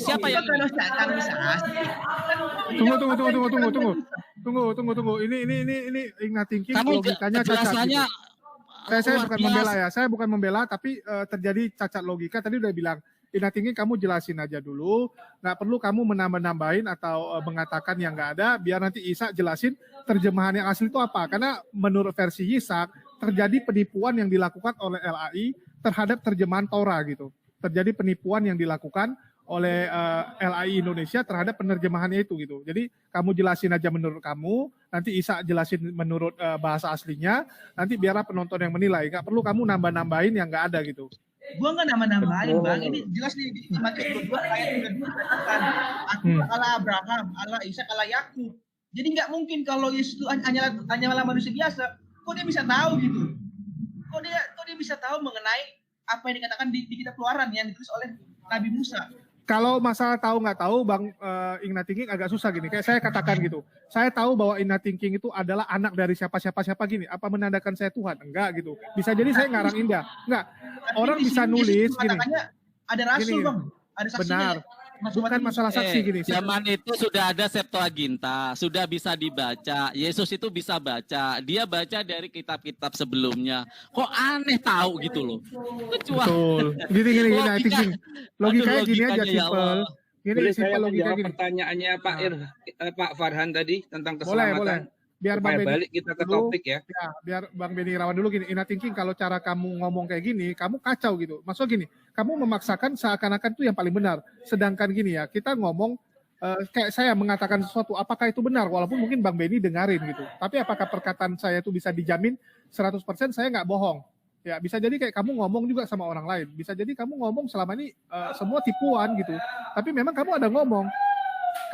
siapa yang Tunggu. Ini Ina thinking logikanya cacat. Biasanya Saya bukan membela, tapi terjadi cacat logika. Tadi udah bilang, Ina thinking kamu jelasin aja dulu, nggak perlu kamu menambah-nambahin atau mengatakan yang nggak ada, biar nanti Isa jelasin terjemahan yang asli itu apa. Karena menurut versi Yisak, terjadi penipuan yang dilakukan oleh LAI terhadap terjemahan Torah gitu. Terjadi penipuan yang dilakukan oleh LAI Indonesia terhadap penerjemahannya itu gitu. Jadi kamu jelasin aja menurut kamu, nanti Isa jelasin menurut bahasa aslinya, nanti biarlah penonton yang menilai. Nggak perlu kamu nambah-nambahin yang nggak ada gitu. Gua nggak nambah-nambahin, Bang. Ini jelas di Matius 22 ayat 32 dikatakan, aku Allah Abraham, Allah Ishak, Allah Yakub. Jadi nggak mungkin kalau Yesus itu hanyalah manusia biasa. Kok dia bisa tahu gitu? Kok dia bisa tahu mengenai apa yang dikatakan di kitab Keluaran yang ditulis oleh Nabi Musa? Kalau masalah tahu nggak tahu, Bang Ina Thinking agak susah gini. Kayak saya katakan gitu. Saya tahu bahwa Ina Thinking itu adalah anak dari siapa gini. Apa menandakan saya Tuhan? Enggak gitu. Bisa jadi saya ngarang Indah. Enggak. Orang bisa nulis gini. Ada rasul, gini, Bang. Ada saksinya. Benar. Bukan masalah saksi gini. Zaman itu sudah ada Septuaginta, sudah bisa dibaca. Yesus itu bisa baca. Dia baca dari kitab-kitab sebelumnya. Kok aneh tahu gitu loh. Betul. Gini, logikanya gini aja simpel. Gini simpel logika gini. Pertanyaannya Pak Farhan tadi tentang keselamatan. Boleh. Biar Bang Benny balik kita ke topik ya. Biar Bang Benny Irawan dulu gini. Ina Thinking kalau cara kamu ngomong kayak gini, kamu kacau gitu. Maksudnya gini, kamu memaksakan seakan-akan itu yang paling benar. Sedangkan gini ya, kita ngomong kayak saya mengatakan sesuatu, apakah itu benar? Walaupun mungkin Bang Benny dengarin gitu. Tapi apakah perkataan saya itu bisa dijamin 100% saya nggak bohong? Ya bisa jadi kayak kamu ngomong juga sama orang lain. Bisa jadi kamu ngomong selama ini semua tipuan gitu. Tapi memang kamu ada ngomong.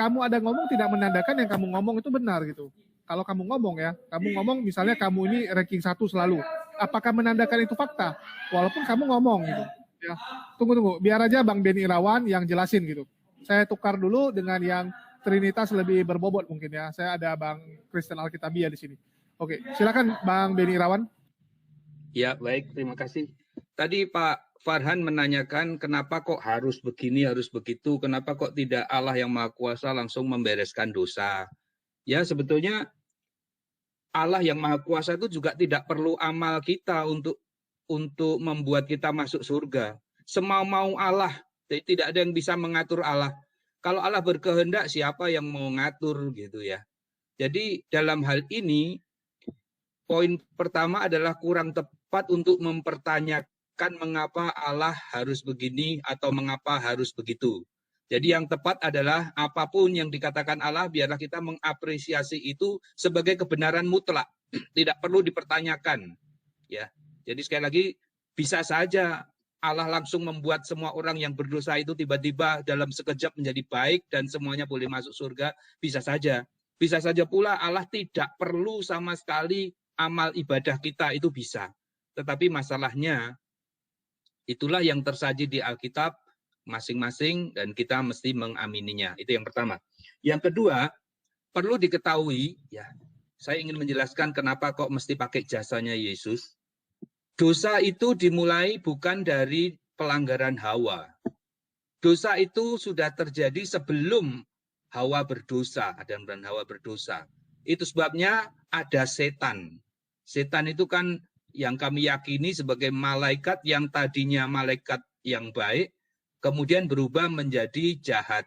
Kamu ada ngomong tidak menandakan yang kamu ngomong itu benar gitu. Kalau kamu ngomong ya, kamu ngomong misalnya kamu ini ranking 1 selalu. Apakah menandakan itu fakta? Walaupun kamu ngomong gitu. Ya. Tunggu. Biar aja Bang Benny Irawan yang jelasin gitu. Saya tukar dulu dengan yang Trinitas lebih berbobot mungkin ya. Saya ada Bang Kristen Alkitabia di sini. Oke, silakan Bang Benny Irawan. Ya, baik. Terima kasih. Tadi Pak Farhan menanyakan kenapa kok harus begini, harus begitu. Kenapa kok tidak Allah yang Maha Kuasa langsung membereskan dosa. Ya, sebetulnya Allah yang Maha Kuasa itu juga tidak perlu amal kita untuk membuat kita masuk surga. Semau-mau Allah, tidak ada yang bisa mengatur Allah. Kalau Allah berkehendak, siapa yang mau ngatur gitu ya. Jadi dalam hal ini, poin pertama adalah kurang tepat untuk mempertanyakan mengapa Allah harus begini atau mengapa harus begitu. Jadi yang tepat adalah apapun yang dikatakan Allah, biarlah kita mengapresiasi itu sebagai kebenaran mutlak, tidak perlu dipertanyakan. Ya, jadi sekali lagi bisa saja Allah langsung membuat semua orang yang berdosa itu tiba-tiba dalam sekejap menjadi baik dan semuanya boleh masuk surga, bisa saja. Bisa saja pula Allah tidak perlu sama sekali amal ibadah kita itu bisa. Tetapi masalahnya itulah yang tersaji di Alkitab masing-masing dan kita mesti mengamininya. Itu yang pertama. Yang kedua, perlu diketahui ya, saya ingin menjelaskan kenapa kok mesti pakai jasanya Yesus. Dosa itu dimulai bukan dari pelanggaran Hawa. Dosa itu sudah terjadi sebelum Hawa berdosa, Adam dan Hawa berdosa. Itu sebabnya ada setan. Setan itu kan yang kami yakini sebagai malaikat yang tadinya malaikat yang baik, kemudian berubah menjadi jahat.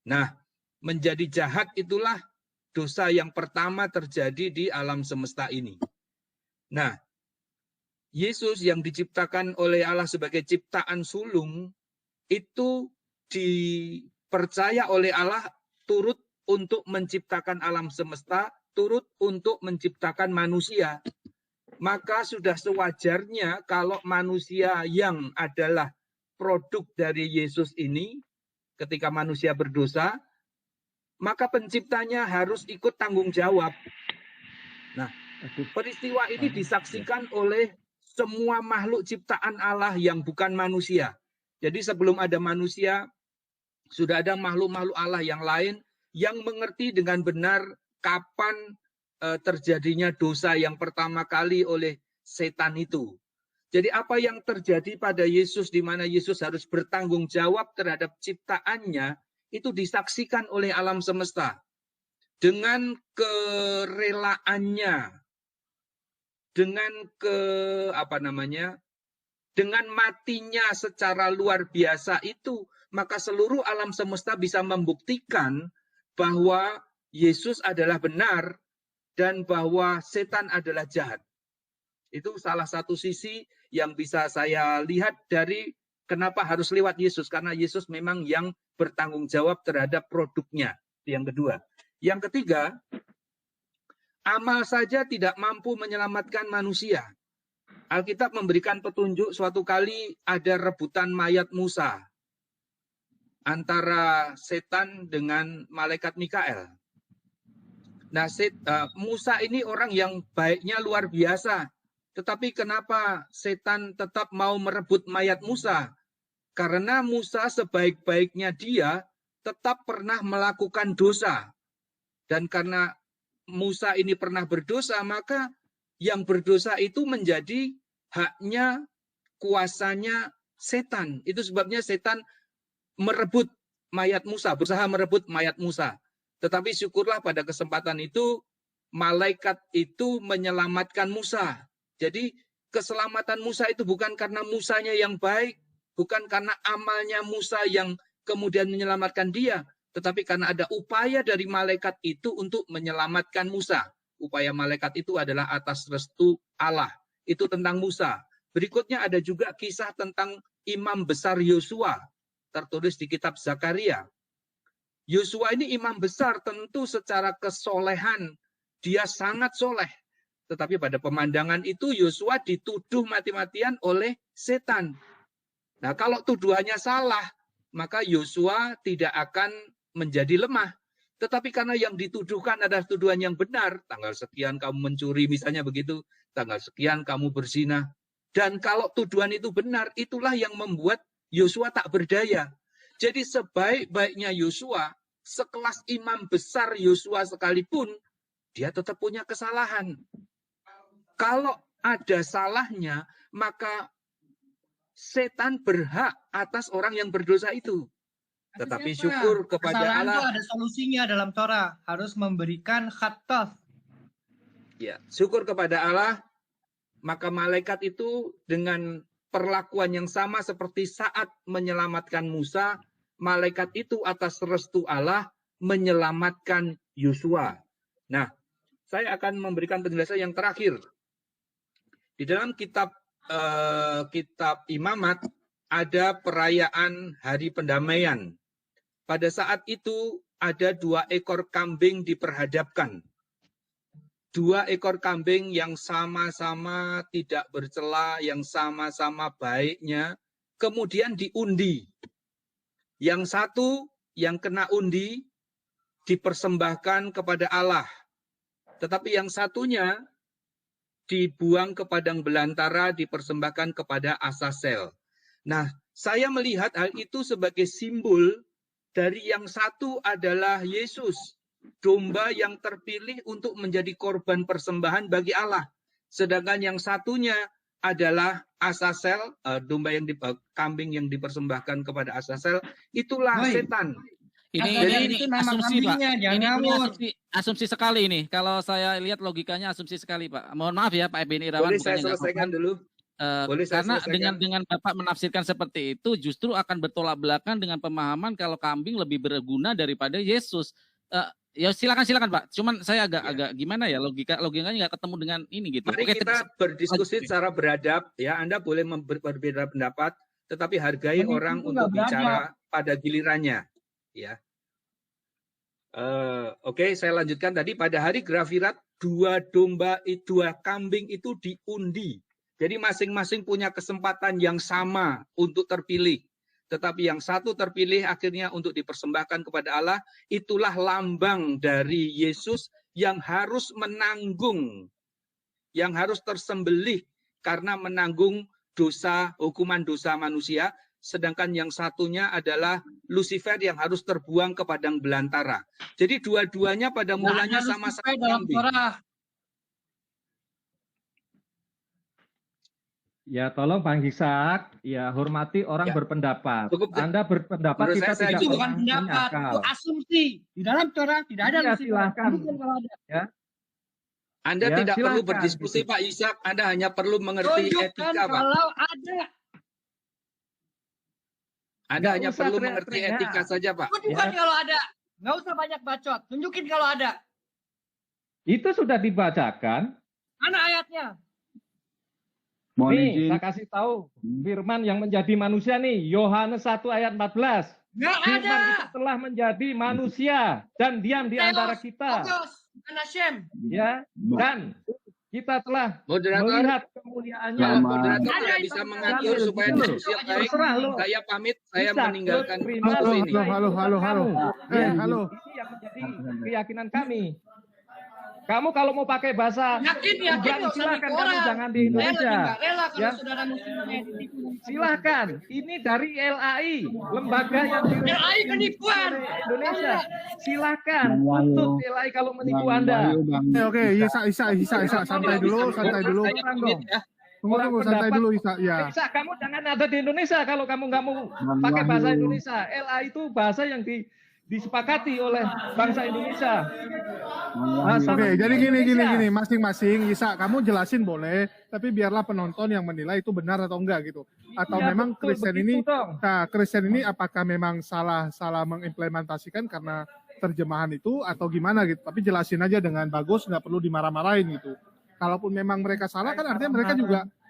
Nah, menjadi jahat itulah dosa yang pertama terjadi di alam semesta ini. Nah, Yesus yang diciptakan oleh Allah sebagai ciptaan sulung, itu dipercaya oleh Allah turut untuk menciptakan alam semesta, turut untuk menciptakan manusia. Maka sudah sewajarnya kalau manusia yang adalah produk dari Yesus ini, ketika manusia berdosa, maka penciptanya harus ikut tanggung jawab. Nah, peristiwa ini disaksikan oleh semua makhluk ciptaan Allah yang bukan manusia. Jadi sebelum ada manusia, sudah ada makhluk-makhluk Allah yang lain yang mengerti dengan benar kapan terjadinya dosa yang pertama kali oleh setan itu. Jadi apa yang terjadi pada Yesus, di mana Yesus harus bertanggung jawab terhadap ciptaannya, itu disaksikan oleh alam semesta. Dengan kerelaannya, dengan dengan matinya secara luar biasa itu, maka seluruh alam semesta bisa membuktikan bahwa Yesus adalah benar dan bahwa setan adalah jahat. Itu salah satu sisi yang bisa saya lihat dari kenapa harus lewat Yesus, karena Yesus memang yang bertanggung jawab terhadap produknya. Yang kedua. Yang ketiga, amal saja tidak mampu menyelamatkan manusia. Alkitab memberikan petunjuk suatu kali ada rebutan mayat Musa antara setan dengan malaikat Mikael. Nah, Musa ini orang yang baiknya luar biasa. Tetapi kenapa setan tetap mau merebut mayat Musa? Karena Musa sebaik-baiknya dia tetap pernah melakukan dosa. Dan karena Musa ini pernah berdosa, maka yang berdosa itu menjadi haknya, kuasanya setan. Itu sebabnya setan merebut mayat Musa, berusaha merebut mayat Musa. Tetapi syukurlah pada kesempatan itu, malaikat itu menyelamatkan Musa. Jadi keselamatan Musa itu bukan karena Musanya yang baik, bukan karena amalnya Musa yang kemudian menyelamatkan dia, tetapi karena ada upaya dari malaikat itu untuk menyelamatkan Musa. Upaya malaikat itu adalah atas restu Allah. Itu tentang Musa. Berikutnya ada juga kisah tentang imam besar Yosua, tertulis di kitab Zakaria. Yosua ini imam besar, tentu secara kesolehan dia sangat soleh. Tetapi pada pemandangan itu Yosua dituduh mati-matian oleh setan. Nah, kalau tuduhannya salah, maka Yosua tidak akan menjadi lemah. Tetapi karena yang dituduhkan adalah tuduhan yang benar, tanggal sekian kamu mencuri, misalnya begitu, tanggal sekian kamu berzina. Dan kalau tuduhan itu benar, itulah yang membuat Yosua tak berdaya. Jadi sebaik-baiknya Yosua, sekelas imam besar Yosua sekalipun, dia tetap punya kesalahan. Kalau ada salahnya, maka setan berhak atas orang yang berdosa itu. Tetapi syukur kepada kesalahan Allah. Itu ada solusinya dalam Torah, harus memberikan khataf. Ya, syukur kepada Allah, maka malaikat itu dengan perlakuan yang sama seperti saat menyelamatkan Musa, malaikat itu atas restu Allah menyelamatkan Yosua. Nah, saya akan memberikan penjelasan yang terakhir. Di dalam kitab Imamat ada perayaan Hari Pendamaian. Pada saat itu ada 2 ekor kambing diperhadapkan. 2 ekor kambing yang sama-sama tidak bercela, yang sama-sama baiknya, kemudian diundi. Yang satu yang kena undi dipersembahkan kepada Allah. Tetapi yang satunya dibuang ke padang belantara, dipersembahkan kepada Azazel. Nah, saya melihat hal itu sebagai simbol dari yang satu adalah Yesus, domba yang terpilih untuk menjadi korban persembahan bagi Allah. Sedangkan yang satunya adalah Azazel, kambing yang dipersembahkan kepada Azazel, itulah setan. Ini asumsi, Pak. Ini asumsi sekali ini. Kalau saya lihat logikanya asumsi sekali, Pak. Mohon maaf ya, Pak Ebeni Irawan. Boleh saya selesaikan dulu? Karena dengan Bapak menafsirkan seperti itu justru akan bertolak belakang dengan pemahaman kalau kambing lebih berguna daripada Yesus. Ya silakan Pak. Cuman saya agak gimana ya logikanya nggak ketemu dengan ini gitu. Mari kita berdiskusi secara beradab ya. Anda boleh berbeda pendapat, tetapi hargai orang untuk bicara pada gilirannya ya. Oke, saya lanjutkan tadi. Pada hari Grafirat 2 kambing itu diundi. Jadi masing-masing punya kesempatan yang sama untuk terpilih. Tetapi yang satu terpilih akhirnya untuk dipersembahkan kepada Allah. Itulah lambang dari Yesus yang harus menanggung, yang harus tersembelih karena menanggung hukuman dosa manusia. Sedangkan yang satunya adalah Lucifer yang harus terbuang ke padang belantara. Jadi dua-duanya pada mulanya sama-sama kambing. Ya, tolong Bang Ishak, ya hormati orang berpendapat. Anda berpendapat kita tidak itu bukan pendapat, itu asumsi. Di dalam Torah tidak ada silakan. Ya. Anda tidak perlu berdiskusi Pak Ishak, Anda hanya perlu mengerti etika, Pak. Kalau ada. Anda hanya perlu mengerti etika saja, Pak. Tunjukkan kalau ada. Nggak usah banyak bacot. Tunjukin kalau ada. Itu sudah dibacakan. Mana ayatnya? Nih, saya kasih tahu firman yang menjadi manusia nih, Yohanes 1 ayat 14. Nggak firman ada. itu telah menjadi manusia dan diam di antara kita. Ya, dan kita telah melihat kemuliaannya. Moderator tidak bisa mengatur supaya diskusi baik. Saya pamit, saya meninggalkan diskusi ini. Halo. Ini yang menjadi keyakinan kami. Kamu kalau mau pakai bahasa Ibrani silakan, kamu jangan di Indonesia. Ya. Silakan. Ini dari LAI, lembaga yang LAI penipuan Indonesia. Silakan untuk LAI kalau menipu Anda. Oke, Isa, santai dulu. Tunggu, santai dulu Isa. Ya. Isa, kamu jangan ada di Indonesia kalau kamu nggak mau pakai bahasa Indonesia. LAI itu bahasa yang disepakati oleh bangsa Indonesia. Oke, jadi gini, masing-masing Isa, kamu jelasin boleh, tapi biarlah penonton yang menilai itu benar atau enggak gitu. Atau Ya, memang betul, Kristen ini apakah memang salah mengimplementasikan karena terjemahan itu atau gimana gitu. Tapi jelasin aja dengan bagus, nggak perlu dimarah-marahin gitu. Kalaupun memang mereka salah kan artinya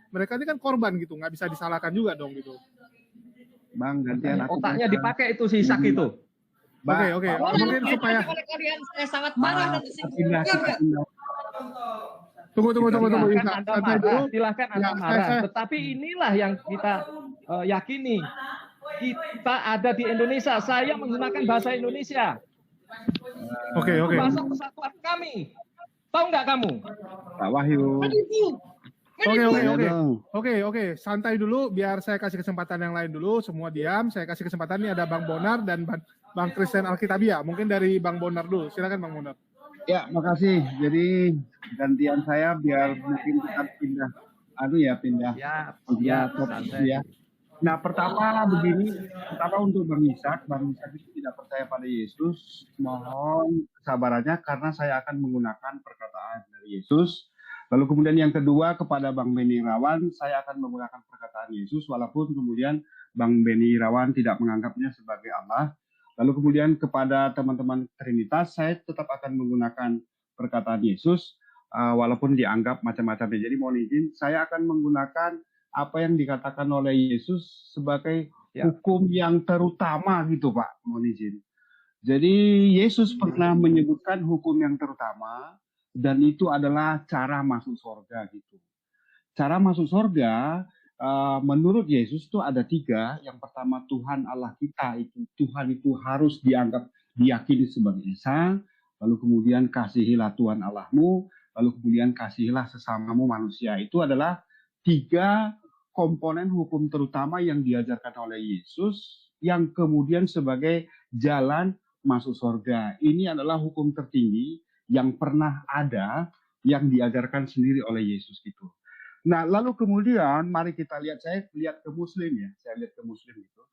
mereka ini kan korban gitu, nggak bisa disalahkan juga dong gitu. Bang, gantian otaknya dipakai itu si Ishak itu. Oke. Mungkin supaya kalian saya sangat marah dan tersinggung. Tunggu. Silahkan Anda marah. Tetapi inilah yang kita yakini. Kita ada di Indonesia. Saya menggunakan bahasa Indonesia. Oke. Bahasa persatuan kami. Tahu nggak kamu? Pak Wahyu. Oke. Santai dulu, biar saya kasih kesempatan yang lain dulu. Semua diam. Saya kasih kesempatan ini ada Bang Bonar dan Bang Kristen Alkitabia. Mungkin dari Bang Bonar dulu. Silakan Bang Bonar. Ya, makasih. Jadi gantian saya biar mungkin kita pindah. Ya. Nah, pertama untuk Bang Ishak itu tidak percaya pada Yesus. Mohon kesabarannya karena saya akan menggunakan perkataan dari Yesus. Lalu kemudian yang kedua kepada Bang Beni Irawan, saya akan menggunakan perkataan Yesus walaupun kemudian Bang Beni Irawan tidak menganggapnya sebagai Allah. Lalu kemudian kepada teman-teman Trinitas, saya tetap akan menggunakan perkataan Yesus walaupun dianggap macam-macam. Jadi mohon izin, saya akan menggunakan apa yang dikatakan oleh Yesus sebagai hukum yang terutama gitu Pak, mohon izin. Jadi Yesus pernah menyebutkan hukum yang terutama, dan itu adalah cara masuk surga gitu. Cara masuk surga menurut Yesus itu ada 3. Yang pertama Tuhan Allah kita Tuhan itu harus diyakini sebagai Esa. Lalu kemudian kasihilah Tuhan Allahmu. Lalu kemudian kasihilah sesamamu manusia. Itu adalah 3 komponen hukum terutama yang diajarkan oleh Yesus yang kemudian sebagai jalan masuk surga. Ini adalah hukum tertinggi yang pernah ada, yang diajarkan sendiri oleh Yesus gitu. Nah, lalu kemudian mari kita lihat, saya lihat ke Muslim ya, gitu.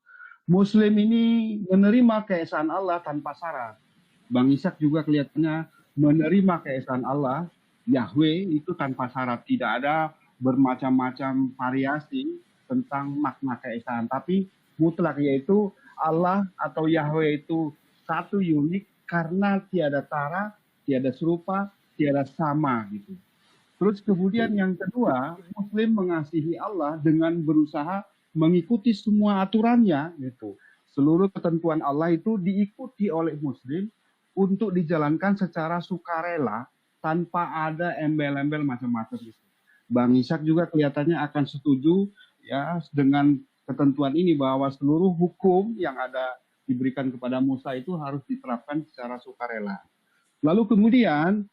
Muslim ini menerima keesaan Allah tanpa syarat. Bang Ishak juga kelihatannya menerima keesaan Allah, Yahweh itu tanpa syarat, tidak ada bermacam-macam variasi tentang makna keesaan, tapi mutlak, yaitu Allah atau Yahweh itu satu, unik, karena tiada tara, tiada serupa, tiada sama gitu. Terus kemudian yang kedua, Muslim mengasihi Allah dengan berusaha mengikuti semua aturannya gitu. Seluruh ketentuan Allah itu diikuti oleh Muslim untuk dijalankan secara sukarela tanpa ada embel-embel macam-macam gitu. Bang Ishak juga kelihatannya akan setuju ya dengan ketentuan ini, bahwa seluruh hukum yang ada diberikan kepada Musa itu harus diterapkan secara sukarela. Lalu kemudian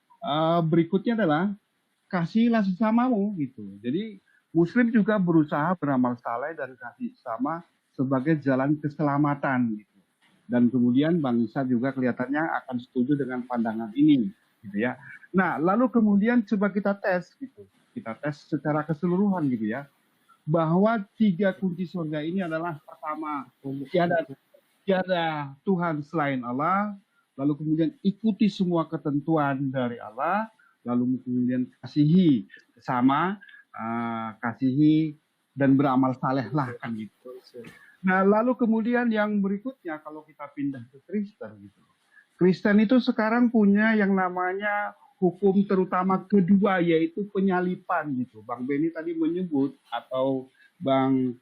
berikutnya adalah kasihilah sesamamu gitu. Jadi Muslim juga berusaha beramal saleh dan kasih sesama sebagai jalan keselamatan gitu. Dan kemudian Bang Ishak juga kelihatannya akan setuju dengan pandangan ini gitu ya. Nah, lalu kemudian coba kita tes gitu. Kita tes secara keseluruhan gitu ya. Bahwa 3 kunci surga ini adalah pertama, tiada Tuhan selain Allah, lalu kemudian ikuti semua ketentuan dari Allah, lalu kemudian kasihi sesama, kasihi dan beramal saleh lah kan gitu. Nah, lalu kemudian yang berikutnya kalau kita pindah ke Kristen gitu. Kristen itu sekarang punya yang namanya hukum terutama kedua, yaitu penyalipan gitu. Bang Beni tadi menyebut, atau Bang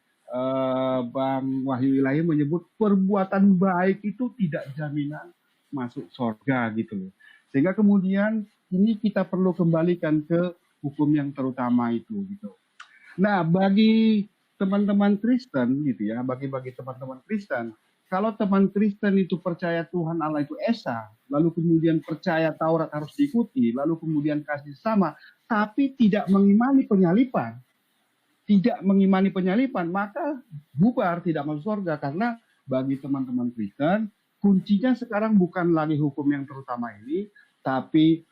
Wahyu Ilahi menyebut, perbuatan baik itu tidak jaminan masuk surga gitu loh. Sehingga kemudian ini kita perlu kembalikan ke hukum yang terutama itu gitu. Nah, bagi teman-teman Kristen gitu ya, bagi teman-teman Kristen, kalau teman Kristen itu percaya Tuhan Allah itu Esa, lalu kemudian percaya Taurat harus diikuti, lalu kemudian kasih sama, tapi tidak mengimani penyalipan, maka bubar, tidak masuk surga. Karena bagi teman-teman Kristen, kuncinya sekarang bukan lagi hukum yang terutama ini, tapi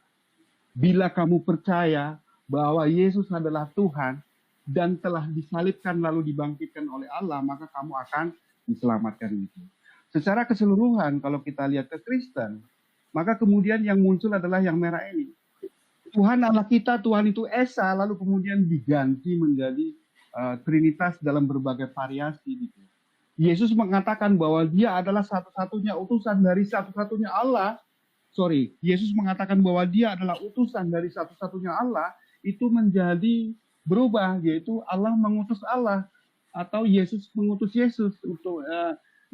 bila kamu percaya bahwa Yesus adalah Tuhan dan telah disalibkan lalu dibangkitkan oleh Allah, maka kamu akan diselamatkan itu. Secara keseluruhan kalau kita lihat ke Kristen, maka kemudian yang muncul adalah yang merah ini. Tuhan Allah kita, Tuhan itu Esa, lalu kemudian diganti menjadi Trinitas dalam berbagai variasi gitu. Yesus mengatakan bahwa dia adalah satu-satunya utusan dari satu-satunya Allah. Yesus mengatakan bahwa dia adalah utusan dari satu-satunya Allah, itu menjadi berubah, yaitu Allah mengutus Allah, atau Yesus mengutus Yesus untuk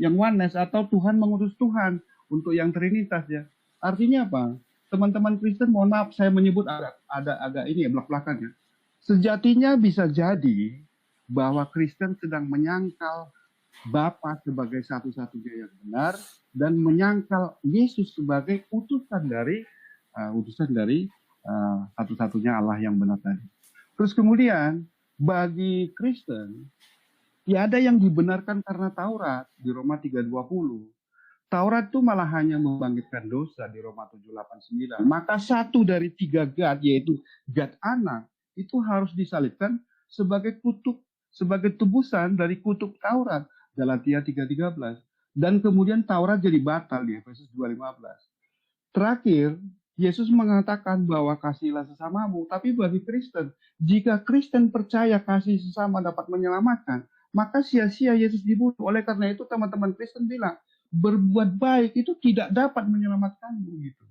yang oneness, atau Tuhan mengutus Tuhan untuk yang Trinitas ya. Artinya apa? Teman-teman Kristen, mohon maaf saya menyebut agak ini ya, belak-belakan ya. Sejatinya bisa jadi bahwa Kristen sedang menyangkal Bapa sebagai satu-satunya yang benar dan menyangkal Yesus sebagai utusan dari satu-satunya Allah yang benar tadi. Terus kemudian bagi Kristen, ya ada yang dibenarkan karena Taurat di Roma 3:20. Taurat itu malah hanya membangkitkan dosa di Roma 7:8-9. Maka satu dari 3 God, yaitu God anak, itu harus disalibkan sebagai tebusan dari kutub Taurat, Galatia 3:13. Dan kemudian Taurat jadi batal di Efesus 2:15. Terakhir, Yesus mengatakan bahwa kasihilah sesamamu, tapi bagi Kristen, jika Kristen percaya kasih sesama dapat menyelamatkan, maka sia-sia Yesus dibunuh. Oleh karena itu teman-teman Kristen bilang, berbuat baik itu tidak dapat menyelamatkanmu gitu.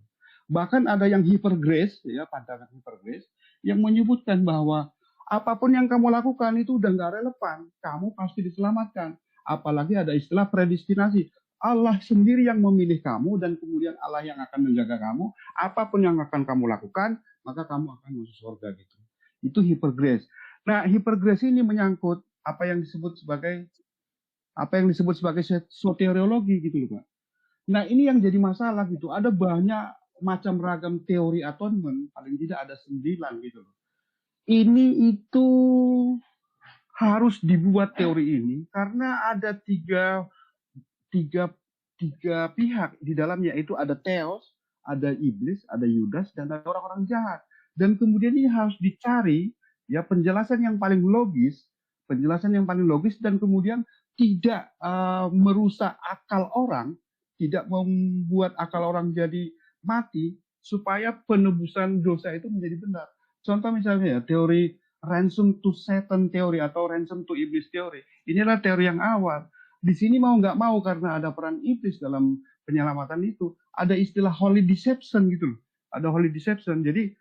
Bahkan ada yang hypergrace, ya, pandangan hypergrace, yang menyebutkan bahwa apapun yang kamu lakukan itu udah nggak relevan, kamu pasti diselamatkan. Apalagi ada istilah predestinasi. Allah sendiri yang memilih kamu dan kemudian Allah yang akan menjaga kamu. Apapun yang akan kamu lakukan, maka kamu akan masuk surga gitu. Itu hypergrace. Nah, hypergrace ini menyangkut apa yang disebut sebagai soteriologi gitu loh, Pak. Nah, ini yang jadi masalah gitu. Ada banyak macam ragam teori atonement, paling tidak ada 9 gitu loh. Ini itu harus dibuat teori ini karena ada tiga pihak di dalamnya, itu ada Theos, ada iblis, ada Yudas, dan ada orang-orang jahat. Dan kemudian ini harus dicari ya penjelasan yang paling logis dan kemudian tidak merusak akal orang, tidak membuat akal orang jadi mati, supaya penebusan dosa itu menjadi benar. Contoh misalnya ya, teori ransom to Satan teori atau ransom to iblis teori. Ini adalah teori yang awal. Di sini mau nggak mau karena ada peran iblis dalam penyelamatan itu, ada istilah holy deception gitu loh. Ada holy deception. Jadi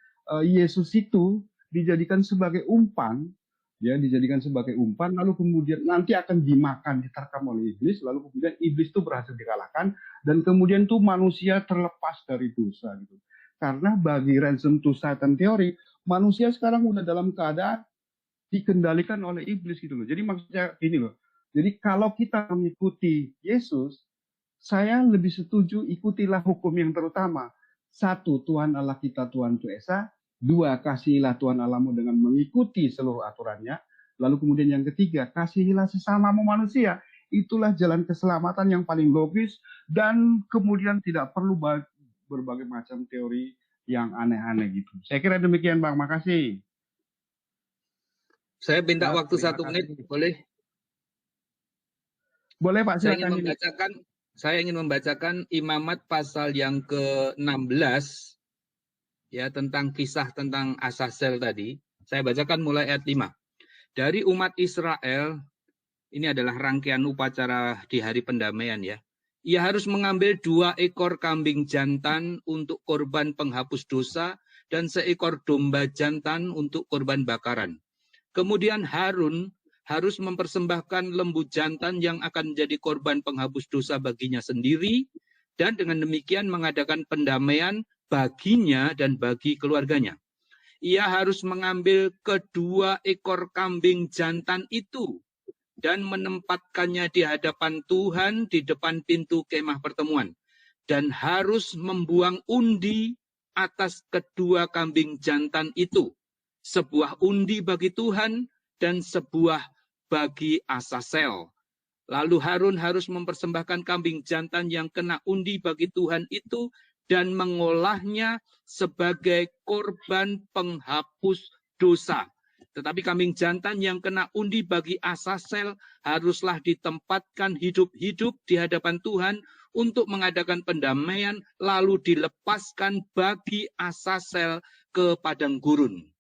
Yesus itu dijadikan sebagai umpan, ya dijadikan sebagai umpan, lalu kemudian nanti akan dimakan, diterkam oleh iblis, lalu kemudian iblis itu berhasil dikalahkan, dan kemudian tuh manusia terlepas dari dosa gitu. Karena bagi ransom to Satan teori, manusia sekarang udah dalam keadaan dikendalikan oleh iblis gitu loh. Jadi maksudnya ini loh. Jadi kalau kita mengikuti Yesus, saya lebih setuju ikutilah hukum yang terutama. 1, Tuhan Allah kita Tuhan itu Esa. 2, kasihilah Tuhan Allahmu dengan mengikuti seluruh aturannya. Lalu kemudian yang ketiga, kasihilah sesamamu manusia. Itulah jalan keselamatan yang paling logis dan kemudian tidak perlu berbagai macam teori yang aneh-aneh gitu. Saya kira demikian Bang, makasih. Saya minta waktu 1 menit, boleh? Boleh Pak, silakan. Saya ingin membacakan Imamat pasal yang ke-16 ya tentang kisah tentang Azazel tadi. Saya bacakan mulai ayat 5. Dari umat Israel, ini adalah rangkaian upacara di hari pendamaian ya. Ia harus mengambil 2 ekor kambing jantan untuk korban penghapus dosa dan 1 ekor domba jantan untuk korban bakaran. Kemudian Harun harus mempersembahkan lembu jantan yang akan menjadi korban penghapus dosa baginya sendiri, dan dengan demikian mengadakan pendamaian baginya dan bagi keluarganya. Ia harus mengambil kedua ekor kambing jantan itu dan menempatkannya di hadapan Tuhan di depan pintu kemah pertemuan, dan harus membuang undi atas kedua kambing jantan itu, sebuah undi bagi Tuhan dan sebuah bagi Azazel. Lalu Harun harus mempersembahkan kambing jantan yang kena undi bagi Tuhan itu dan mengolahnya sebagai korban penghapus dosa. Tetapi kambing jantan yang kena undi bagi Azazel haruslah ditempatkan hidup-hidup di hadapan Tuhan untuk mengadakan pendamaian, lalu dilepaskan bagi Azazel ke padang gurun.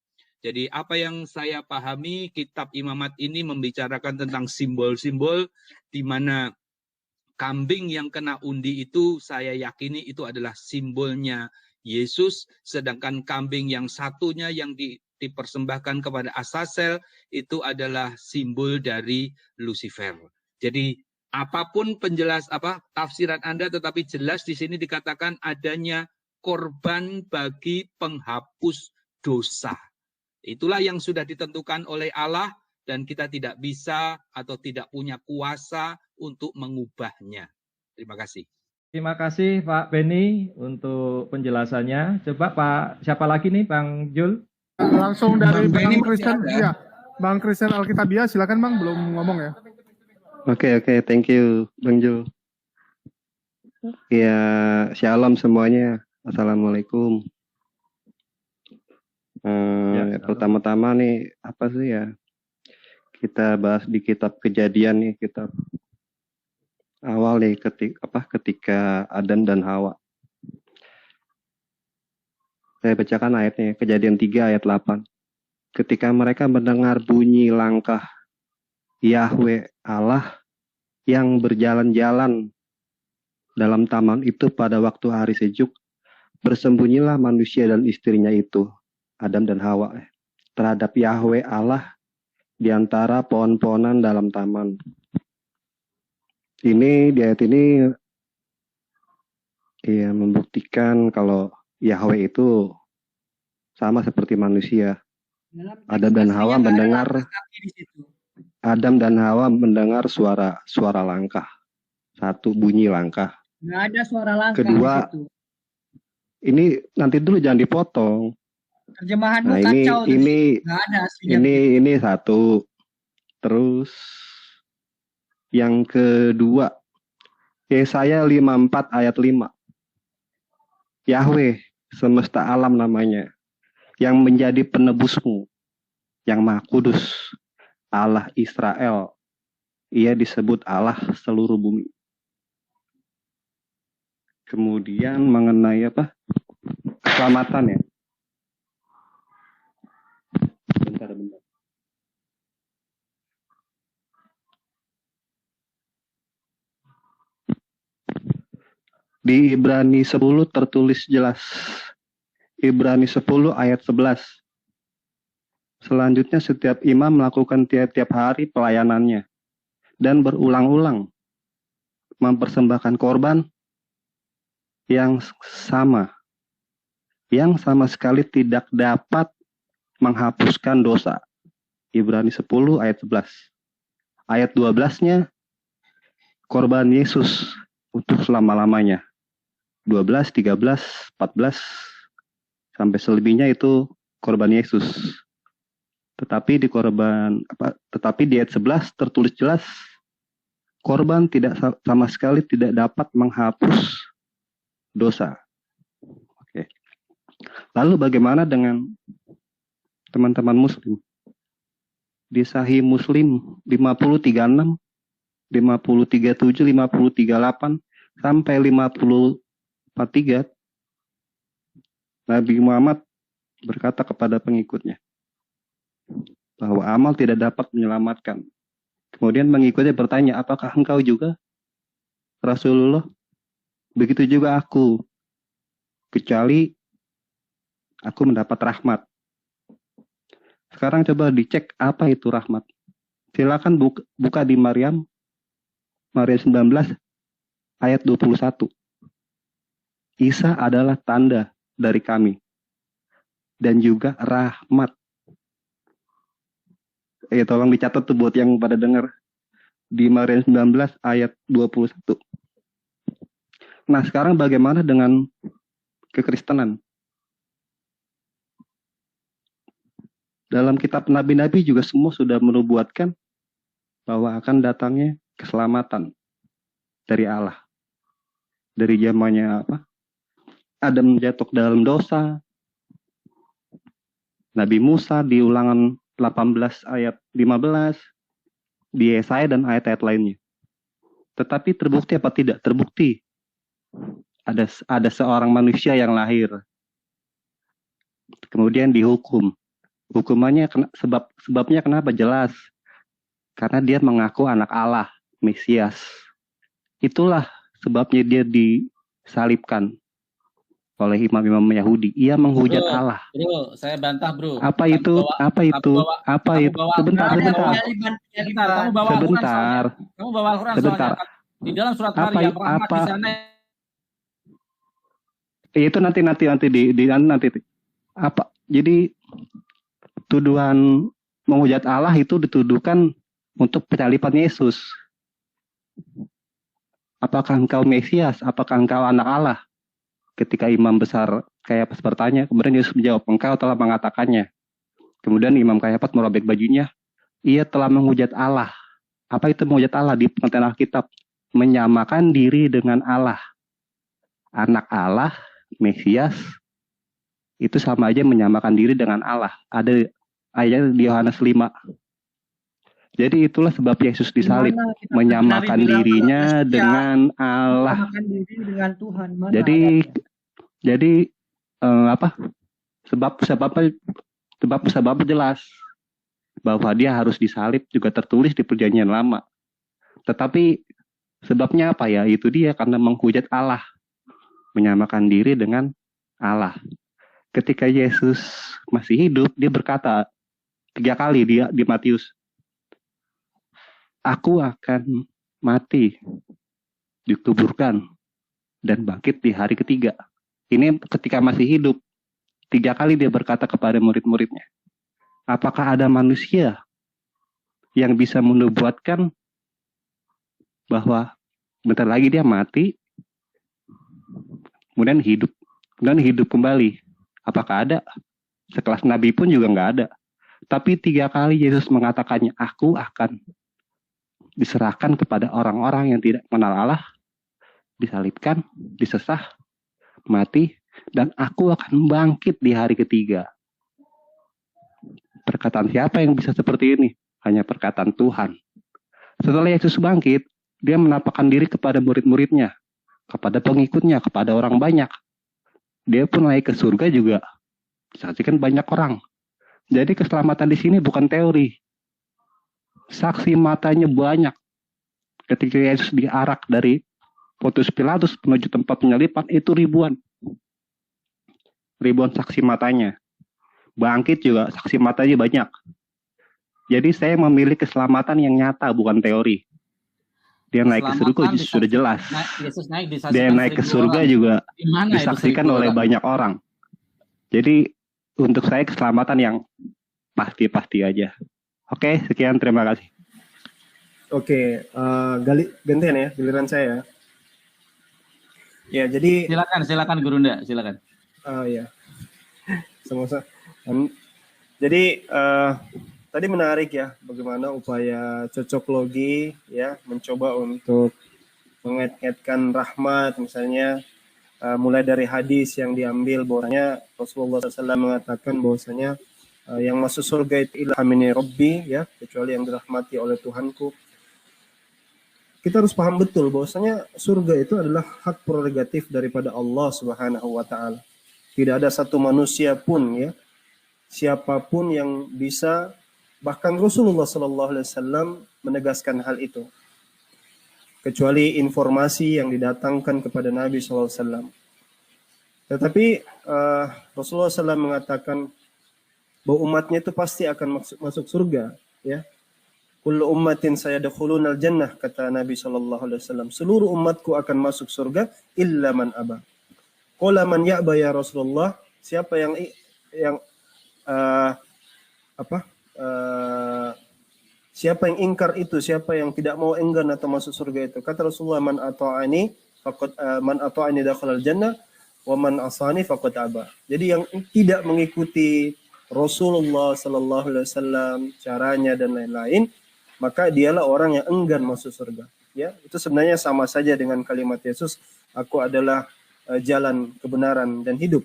Jadi apa yang saya pahami, kitab Imamat ini membicarakan tentang simbol-simbol di mana kambing yang kena undi itu saya yakini itu adalah simbolnya Yesus, sedangkan kambing yang satunya yang dipersembahkan kepada Azazel itu adalah simbol dari Lucifer. Jadi apapun tafsiran Anda, tetapi jelas di sini dikatakan adanya korban bagi penghapus dosa. Itulah yang sudah ditentukan oleh Allah dan kita tidak bisa atau tidak punya kuasa untuk mengubahnya. Terima kasih. Terima kasih Pak Beni untuk penjelasannya. Coba Pak, siapa lagi nih Bang Jul? Langsung dari Bang Kristen, ya. Bang Kristen Alkitabiah, silakan Bang, belum ngomong ya. Oke, thank you Bang Jul. Ya, shalom semuanya. Assalamualaikum. Pertama-tama nih apa sih ya, kita bahas di kitab Kejadian nih, kitab awal nih ketika Adam dan Hawa. Saya bacakan ayatnya, Kejadian 3 ayat 8. Ketika mereka mendengar bunyi langkah Yahweh Allah yang berjalan-jalan dalam taman itu pada waktu hari sejuk, bersembunyilah manusia dan istrinya itu, Adam dan Hawa, terhadap Yahweh Allah di antara pohon-pohonan dalam taman. Ini di ayat ini ya membuktikan kalau Yahweh itu sama seperti manusia. Adam dan Hawa mendengar suara langkah. 1, bunyi langkah. Nggak ada suara langkah. Kedua, ini nanti dulu jangan dipotong. Terjemahanmu Nah, kacau. ini 1. Terus yang kedua, Yesaya 54 ayat 5. Yahweh semesta alam namanya, yang menjadi penebusmu, yang Maha Kudus, Allah Israel. Ia disebut Allah seluruh bumi. Kemudian mengenai keselamatan ya. Bentar. Di Ibrani 10 tertulis jelas. Ibrani 10 ayat 11. Selanjutnya setiap imam melakukan tiap-tiap hari pelayanannya dan berulang-ulang mempersembahkan korban yang sama sekali tidak dapat menghapuskan dosa. Ibrani 10 ayat 11. Ayat 12-nya korban Yesus untuk selama-lamanya. 12, 13, 14 sampai selebihnya itu korban Yesus. Tetapi di ayat 11 tertulis jelas korban tidak sama sekali tidak dapat menghapus dosa. Oke. Lalu bagaimana dengan teman-teman muslim? Di Sahih Muslim 50:36, 50:37, 50:38 sampai 50:43 Nabi Muhammad berkata kepada pengikutnya bahwa amal tidak dapat menyelamatkan. Kemudian pengikutnya bertanya, apakah engkau juga Rasulullah? Begitu juga aku, kecuali aku mendapat rahmat. Sekarang coba dicek apa itu rahmat. Silakan buka di Maryam 19 ayat 21. Isa adalah tanda dari kami dan juga rahmat. Tolong dicatat tuh buat yang pada dengar. Di Maryam 19 ayat 21. Nah, sekarang bagaimana dengan kekristenan? Dalam kitab nabi-nabi juga semua sudah menubuatkan bahwa akan datangnya keselamatan dari Allah. Dari zamannya Adam jatuh dalam dosa. Nabi Musa di Ulangan 18 ayat 15, di Yesaya dan ayat-ayat lainnya. Tetapi terbukti apa tidak? Terbukti. Ada seorang manusia yang lahir. Kemudian dihukum. Hukumannya sebabnya kenapa? Jelas. Karena dia mengaku anak Allah, Mesias. Itulah sebabnya dia disalibkan oleh imam-imam Yahudi. Ia menghujat Allah. Bro, saya bantah, bro. Apa itu? Sebentar. Kamu bawa Al-Quran soalnya. Di dalam surat Maryam rahmat di sana. Itu nanti apa? Jadi tuduhan menghujat Allah itu dituduhkan untuk penyaliban Yesus. Apakah engkau Mesias? Apakah engkau anak Allah? Ketika imam besar Kayafas bertanya, kemudian Yesus menjawab, engkau telah mengatakannya. Kemudian Imam Kayafas merobek bajunya, ia telah menghujat Allah. Apa itu menghujat Allah? Di pengertian Alkitab, menyamakan diri dengan Allah. Anak Allah, Mesias, itu sama aja menyamakan diri dengan Allah. Ada ayat di Yohanes 5. Jadi itulah sebab Yesus disalib, menyamakan dirinya dengan Allah. Menyamakan diri dengan Tuhan. Jadi sebab jelas bahwa dia harus disalib, juga tertulis di Perjanjian Lama. Tetapi sebabnya apa ya? Itu dia karena menghujat Allah, menyamakan diri dengan Allah. Ketika Yesus masih hidup, dia berkata 3 kali di Matius, aku akan mati, dikuburkan, dan bangkit di hari ketiga. Ini ketika masih hidup. 3 kali dia berkata kepada murid-muridnya, apakah ada manusia yang bisa menubuatkan bahwa bentar lagi dia mati, kemudian hidup kembali? Apakah ada? Sekelas Nabi pun juga nggak ada. Tapi 3 kali Yesus mengatakannya, aku akan diserahkan kepada orang-orang yang tidak mengenal Allah, disalibkan, disesah, mati, dan aku akan bangkit di hari ketiga. Perkataan siapa yang bisa seperti ini? Hanya perkataan Tuhan. Setelah Yesus bangkit, dia menampakkan diri kepada murid-muridnya, kepada pengikutnya, kepada orang banyak. Dia pun naik ke surga juga, disaksikan banyak orang. Jadi keselamatan di sini bukan teori. Saksi matanya banyak. Ketika Yesus diarak dari Pontius Pilatus menuju tempat penyalipan itu ribuan saksi matanya. Bangkit juga saksi matanya banyak. Jadi saya memilih keselamatan yang nyata, bukan teori. Dia naik ke surga sudah jelas. Dia naik ke surga juga disaksikan oleh banyak orang. Jadi untuk saya keselamatan yang pasti-pasti aja. Oke, sekian, terima kasih. Oke, gantian ya, giliran saya. Ya, jadi silakan Gurunda, silakan. Ya, sama-sama. Jadi tadi menarik ya, bagaimana upaya cocok logi ya, mencoba untuk mengait-ngaitkan rahmat, misalnya mulai dari hadis yang diambil bahwasanya Rasulullah SAW mengatakan bahwasanya yang masuk surga itu illa amini Rabbi ya, kecuali yang dirahmati oleh Tuhanku. Kita harus paham betul bahwasanya surga itu adalah hak prerogatif daripada Allah Subhanahu wa taala. Tidak ada satu manusia pun ya, siapapun yang bisa, bahkan Rasulullah sallallahu alaihi wasallam menegaskan hal itu. Kecuali informasi yang didatangkan kepada Nabi sallallahu alaihi wasallam. Tetapi Rasulullah SAW mengatakan bahwa umatnya itu pasti akan masuk surga ya. Kullu ummatin sayadkhuluna al-jannah, kata Nabi sallallahu alaihi wasallam. Seluruh umatku akan masuk surga illa man aba. Qala man ya'ba ya Rasulullah? Siapa yang siapa yang ingkar itu? Siapa yang tidak mau enggan atau masuk surga itu? Kata Rasulullah, man ata'ani faqad man ata'ani dakhala al-jannah wa man asani faqad aba. Jadi yang tidak mengikuti Rasulullah sallallahu alaihi wasallam, caranya dan lain-lain, maka dialah orang yang enggan masuk surga. Ya, itu sebenarnya sama saja dengan kalimat Yesus, aku adalah jalan kebenaran dan hidup.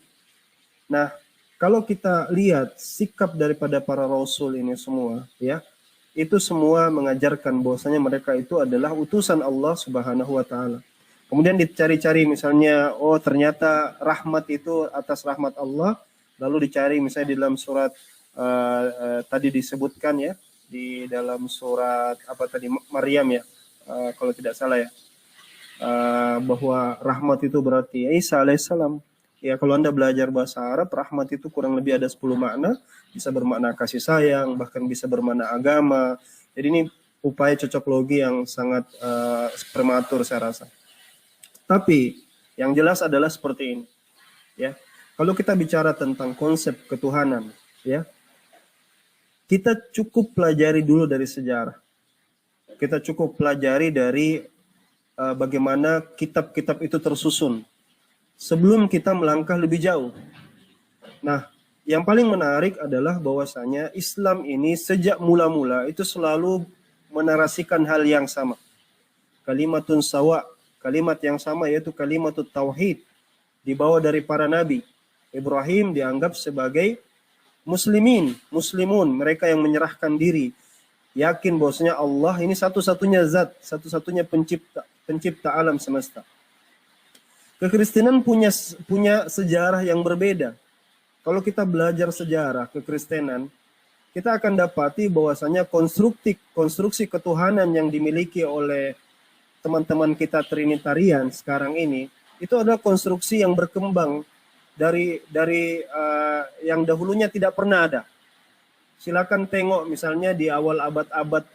Nah, kalau kita lihat sikap daripada para rasul ini semua, ya, itu semua mengajarkan bahwasanya mereka itu adalah utusan Allah Subhanahu wa taala. Kemudian dicari-cari misalnya, oh ternyata rahmat itu atas rahmat Allah, lalu dicari misalnya di dalam surat tadi disebutkan ya, di dalam surat apa tadi Maryam ya, kalau tidak salah ya, bahwa rahmat itu berarti Isa alaihissalam. Ya, kalau Anda belajar bahasa Arab, rahmat itu kurang lebih ada 10 makna, bisa bermakna kasih sayang, bahkan bisa bermakna agama. Jadi ini upaya cocok logi yang sangat prematur saya rasa. Tapi yang jelas adalah seperti ini, ya. Kalau kita bicara tentang konsep ketuhanan, ya, kita cukup pelajari dulu dari sejarah. Kita cukup pelajari dari bagaimana kitab-kitab itu tersusun sebelum kita melangkah lebih jauh. Nah, yang paling menarik adalah bahwasanya Islam ini sejak mula-mula itu selalu menarasikan hal yang sama. Kalimatun sawa, kalimat yang sama yaitu kalimatut tauhid, dibawa dari para nabi. Ibrahim dianggap sebagai muslimun, mereka yang menyerahkan diri, yakin bahwasanya Allah ini satu-satunya zat, satu-satunya pencipta alam semesta. Kekristenan punya sejarah yang berbeda. Kalau kita belajar sejarah kekristenan, kita akan dapati bahwasanya konstruksi ketuhanan yang dimiliki oleh teman-teman kita Trinitarian sekarang ini, itu adalah konstruksi yang berkembang dari yang dahulunya tidak pernah ada. Silakan tengok misalnya di awal abad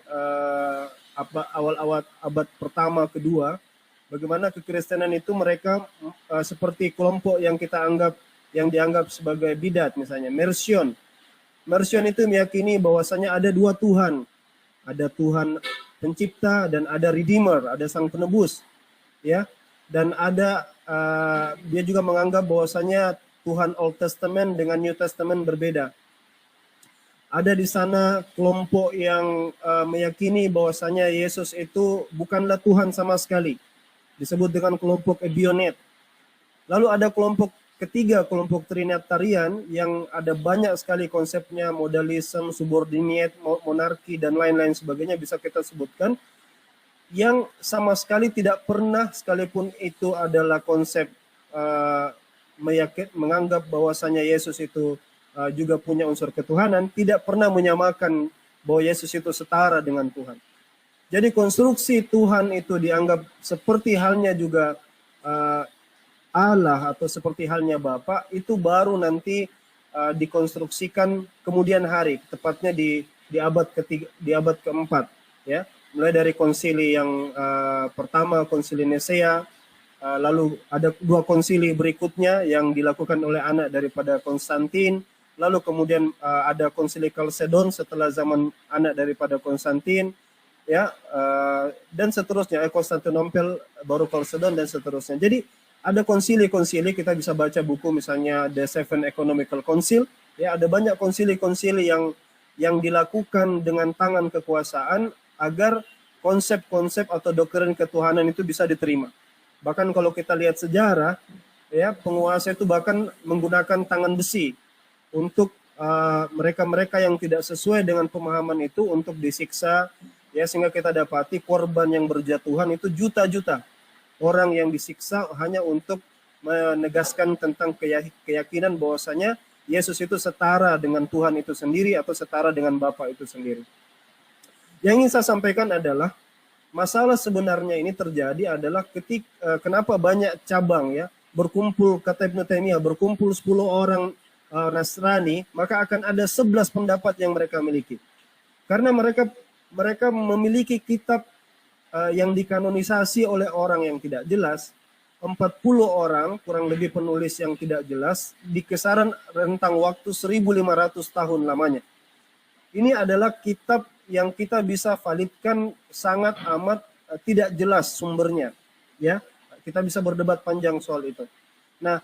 pertama, kedua, bagaimana kekristenan itu mereka seperti kelompok yang dianggap sebagai bidat, misalnya Mersion. Mersion itu meyakini bahwasanya ada dua Tuhan. Ada Tuhan pencipta dan ada Redeemer, ada sang penebus. Ya. Dan ada dia juga menganggap bahwasanya Tuhan Old Testament dengan New Testament berbeda. Ada di sana kelompok yang meyakini bahwasanya Yesus itu bukanlah Tuhan sama sekali. Disebut dengan kelompok Ebionet. Lalu ada kelompok ketiga, kelompok Trinitarian yang ada banyak sekali konsepnya, modalisme, subordinate, monarki, dan lain-lain sebagainya bisa kita sebutkan, yang sama sekali tidak pernah sekalipun itu adalah konsep menganggap bahwasanya Yesus itu juga punya unsur ketuhanan, tidak pernah menyamakan bahwa Yesus itu setara dengan Tuhan. Jadi konstruksi Tuhan itu dianggap seperti halnya juga Allah atau seperti halnya Bapa, itu baru nanti dikonstruksikan kemudian hari, tepatnya di abad ketiga, di abad keempat, ya. Mulai dari konsili yang pertama, konsili Nisea, lalu ada 2 konsili berikutnya yang dilakukan oleh anak daripada Konstantin, lalu kemudian ada konsili Chalcedon setelah zaman anak daripada Konstantin, ya, dan seterusnya, Konstantinopel baru Chalcedon dan seterusnya. Jadi ada konsili-konsili, kita bisa baca buku misalnya The Seven Economical Council, ya, ada banyak konsili-konsili yang dilakukan dengan tangan kekuasaan agar konsep-konsep atau doktrin ketuhanan itu bisa diterima. Bahkan kalau kita lihat sejarah, ya, penguasa itu bahkan menggunakan tangan besi untuk mereka-mereka yang tidak sesuai dengan pemahaman itu untuk disiksa, ya, sehingga kita dapati korban yang berjatuhan itu juta-juta orang yang disiksa hanya untuk menegaskan tentang keyakinan bahwasanya Yesus itu setara dengan Tuhan itu sendiri atau setara dengan Bapa itu sendiri. Yang ingin saya sampaikan adalah masalah sebenarnya ini terjadi adalah kenapa banyak cabang, ya, berkumpul kata Ibnu Taimiyah, berkumpul 10 orang Nasrani, maka akan ada 11 pendapat yang mereka miliki. Karena mereka memiliki kitab yang dikanonisasi oleh orang yang tidak jelas, 40 orang kurang lebih penulis yang tidak jelas di kisaran rentang waktu 1500 tahun lamanya. Ini adalah kitab yang kita bisa validkan sangat amat tidak jelas sumbernya, ya. Kita bisa berdebat panjang soal itu. Nah,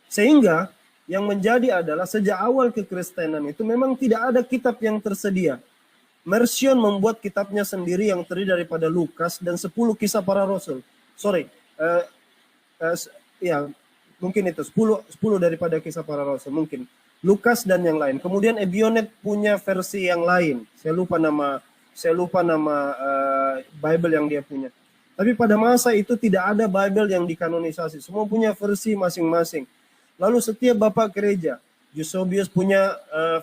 sehingga yang menjadi adalah sejak awal kekristenan itu memang tidak ada kitab yang tersedia. Marcion membuat kitabnya sendiri yang terdiri daripada Lukas dan 10 kisah para rasul. Ya, mungkin itu 10 daripada kisah para rasul mungkin. Lukas dan yang lain. Kemudian Ebionet punya versi yang lain. Saya lupa nama Bible yang dia punya. Tapi pada masa itu tidak ada Bible yang dikanonisasi. Semua punya versi masing-masing. Lalu setiap bapak gereja, Eusebius punya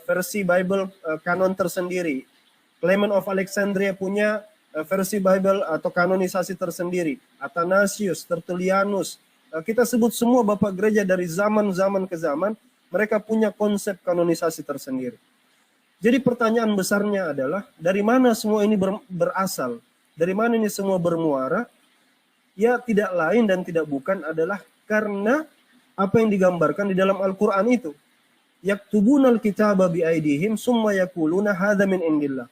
versi Bible kanon tersendiri. Clement of Alexandria punya versi Bible atau kanonisasi tersendiri. Athanasius, Tertullianus, kita sebut semua bapak gereja dari zaman-zaman ke zaman, mereka punya konsep kanonisasi tersendiri. Jadi pertanyaan besarnya adalah, dari mana semua ini berasal? Dari mana ini semua bermuara? Ya, tidak lain dan tidak bukan adalah karena apa yang digambarkan di dalam Al-Quran itu. Yaktubunal kitaba biaidihim summa yakuluna hadza min indillah.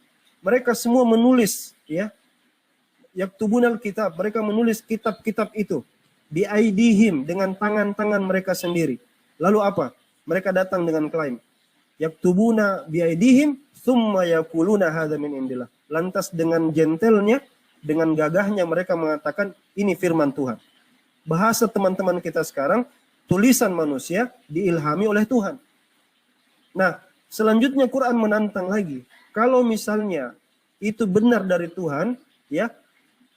Mereka semua menulis, ya. Yaktubunal kitab, mereka menulis kitab-kitab itu biaidihim, dengan tangan-tangan mereka sendiri. Lalu apa? Mereka datang dengan klaim. Yaktubuna biaidihim summa yakuluna hadza min indillah. Lantas dengan gentelnya, dengan gagahnya mereka mengatakan ini firman Tuhan. Bahasa teman-teman kita sekarang, tulisan manusia diilhami oleh Tuhan. Nah, selanjutnya Quran menantang lagi. Kalau misalnya itu benar dari Tuhan, ya,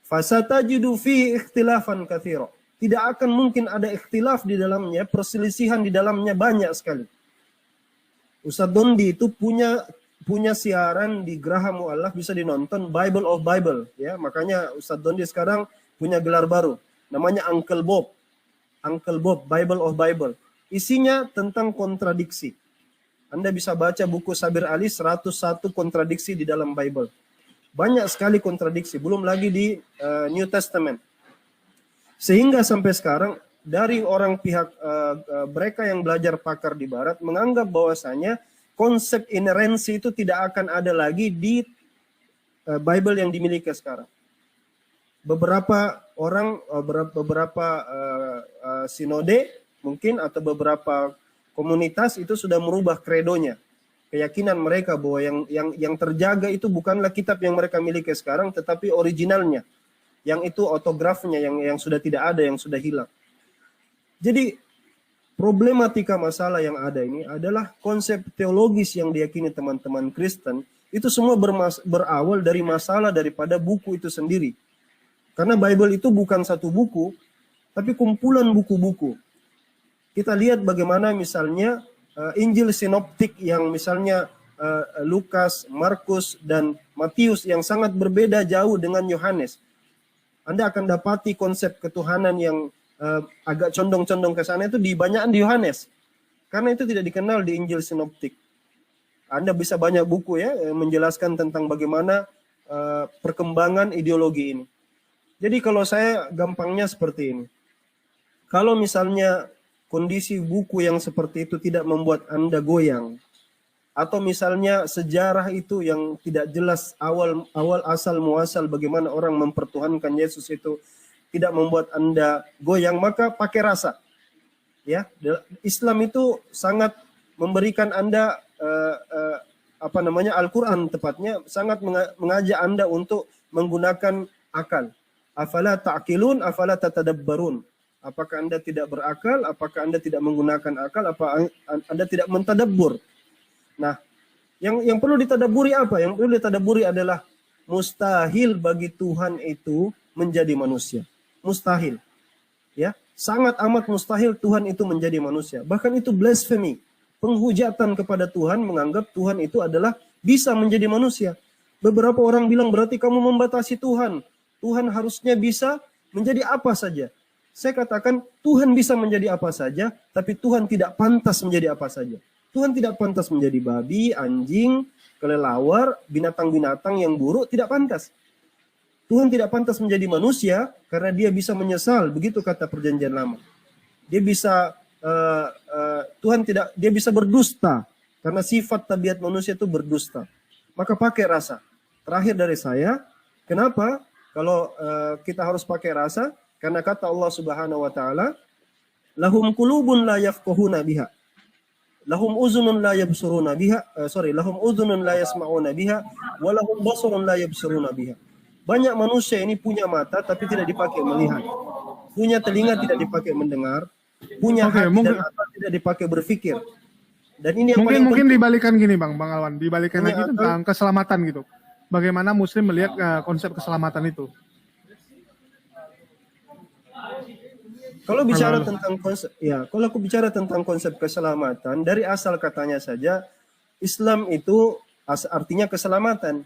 fasatajidu fi ikhtilafan katsira. Tidak akan mungkin ada ikhtilaf di dalamnya, perselisihan di dalamnya banyak sekali. Ustadz Dondi itu punya siaran di Geraha Mu'allaf, bisa dinonton, Bible of Bible, ya. Makanya Ustadz Dondi sekarang punya gelar baru, namanya Uncle Bob. Uncle Bob, Bible of Bible. Isinya tentang kontradiksi. Anda bisa baca buku Sabir Ali, 101 kontradiksi di dalam Bible. Banyak sekali kontradiksi, belum lagi di New Testament. Sehingga sampai sekarang, dari orang pihak mereka yang belajar pakar di Barat, menganggap bahwasanya konsep inerensi itu tidak akan ada lagi di Bible yang dimiliki sekarang. Beberapa orang, beberapa sinode mungkin, atau beberapa komunitas itu sudah merubah kredonya, keyakinan mereka bahwa yang terjaga itu bukanlah kitab yang mereka miliki sekarang, tetapi originalnya, yang itu autografnya yang sudah tidak ada, yang sudah hilang. Jadi problematika masalah yang ada ini adalah konsep teologis yang diyakini teman-teman Kristen itu semua berawal dari masalah daripada buku itu sendiri. Karena Bible itu bukan satu buku, tapi kumpulan buku-buku. Kita lihat bagaimana misalnya Injil sinoptik yang misalnya Lukas, Markus, dan Matius yang sangat berbeda jauh dengan Yohanes. Anda akan dapati konsep ketuhanan yang agak condong-condong ke sana itu di banyakan di Yohanes. Karena itu tidak dikenal di Injil Sinoptik. Anda bisa banyak buku ya menjelaskan tentang bagaimana perkembangan ideologi ini. Jadi kalau saya gampangnya seperti ini. Kalau misalnya kondisi buku yang seperti itu tidak membuat Anda goyang, atau misalnya sejarah itu yang tidak jelas awal asal muasal bagaimana orang mempertuhankan Yesus itu tidak membuat Anda goyang, maka pakai rasa. Ya, Islam itu sangat memberikan Anda Al-Quran tepatnya sangat mengajak Anda untuk menggunakan akal. Afala ta'qilun, afala tatadabbarun. Apakah Anda tidak berakal? Apakah Anda tidak menggunakan akal? Apa Anda tidak mentadabbur? Nah, yang perlu ditadaburi apa? Yang perlu ditadaburi adalah mustahil bagi Tuhan itu menjadi manusia. Mustahil. Ya, sangat amat mustahil Tuhan itu menjadi manusia. Bahkan itu blasphemy. Penghujatan kepada Tuhan menganggap Tuhan itu adalah bisa menjadi manusia. Beberapa orang bilang berarti kamu membatasi Tuhan. Tuhan harusnya bisa menjadi apa saja. Saya katakan Tuhan bisa menjadi apa saja, tapi Tuhan tidak pantas menjadi apa saja. Tuhan tidak pantas menjadi babi, anjing, kelelawar, binatang-binatang yang buruk, tidak pantas. Tuhan tidak pantas menjadi manusia karena dia bisa menyesal, begitu kata Perjanjian Lama. Dia bisa dia bisa berdusta karena sifat tabiat manusia itu berdusta. Maka pakai rasa. Terakhir dari saya, kenapa kalau kita harus pakai rasa? Karena kata Allah Subhanahu wa taala, lahum qulubun la yafqahuna biha. Lahum uzunun la yabsuruna biha, lahum uzunun la yasma'una biha, wa lahum basarun la yabsuruna biha. Banyak manusia ini punya mata tapi tidak dipakai melihat. Punya telinga tidak dipakai mendengar, punya hati dan akal tidak dipakai berpikir. Dan ini yang mungkin dibalikan gini Bang Alwan, dibalikan lagi tentang keselamatan gitu. Bagaimana Muslim melihat konsep keselamatan itu? Kalau bicara tentang konsep, kalau aku bicara tentang konsep keselamatan, dari asal katanya saja, Islam itu artinya keselamatan.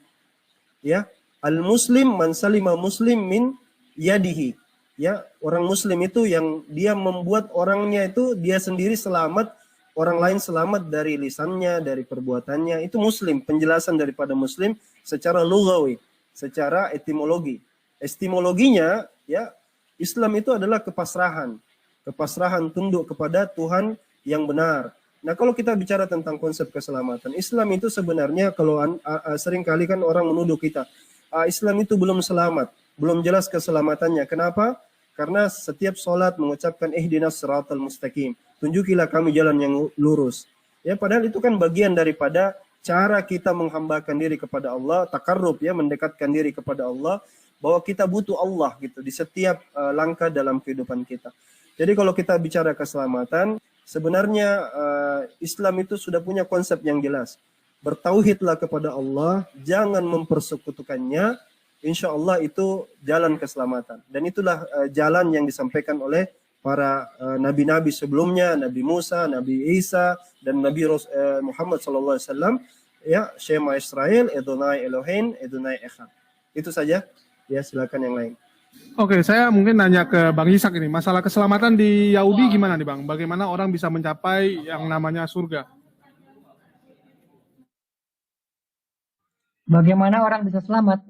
Ya, al-muslim man salima muslim min yadihi. Ya, orang muslim itu yang dia membuat orangnya itu dia sendiri selamat, orang lain selamat dari lisannya, dari perbuatannya. Itu muslim, penjelasan daripada muslim secara lughawi, secara etimologi. Etimologinya ya, Islam itu adalah kepasrahan. Kepasrahan tunduk kepada Tuhan yang benar. Nah, kalau kita bicara tentang konsep keselamatan, Islam itu sebenarnya kalau seringkali kan orang menuduh kita, Islam itu belum selamat, belum jelas keselamatannya. Kenapa? Karena setiap sholat mengucapkan ihdinas siratal mustaqim. Tunjukilah kami jalan yang lurus. Ya, padahal itu kan bagian daripada cara kita menghambakan diri kepada Allah, takarrub ya, mendekatkan diri kepada Allah. Bahwa kita butuh Allah gitu di setiap langkah dalam kehidupan kita. Jadi kalau kita bicara keselamatan, sebenarnya Islam itu sudah punya konsep yang jelas. Bertauhidlah kepada Allah, jangan mempersekutukannya. Insya Allah itu jalan keselamatan. Dan itulah jalan yang disampaikan oleh para nabi-nabi sebelumnya, Nabi Musa, Nabi Isa, dan Nabi Muhammad SAW. Ya, Shema Israel, Adonai Elohim, Adonai Echad. Itu saja. Ya, silakan yang lain. Oke, saya mungkin nanya ke Bang Ishak ini. Masalah keselamatan di Yahudi gimana nih Bang? Bagaimana orang bisa mencapai yang namanya surga? Bagaimana orang bisa selamat?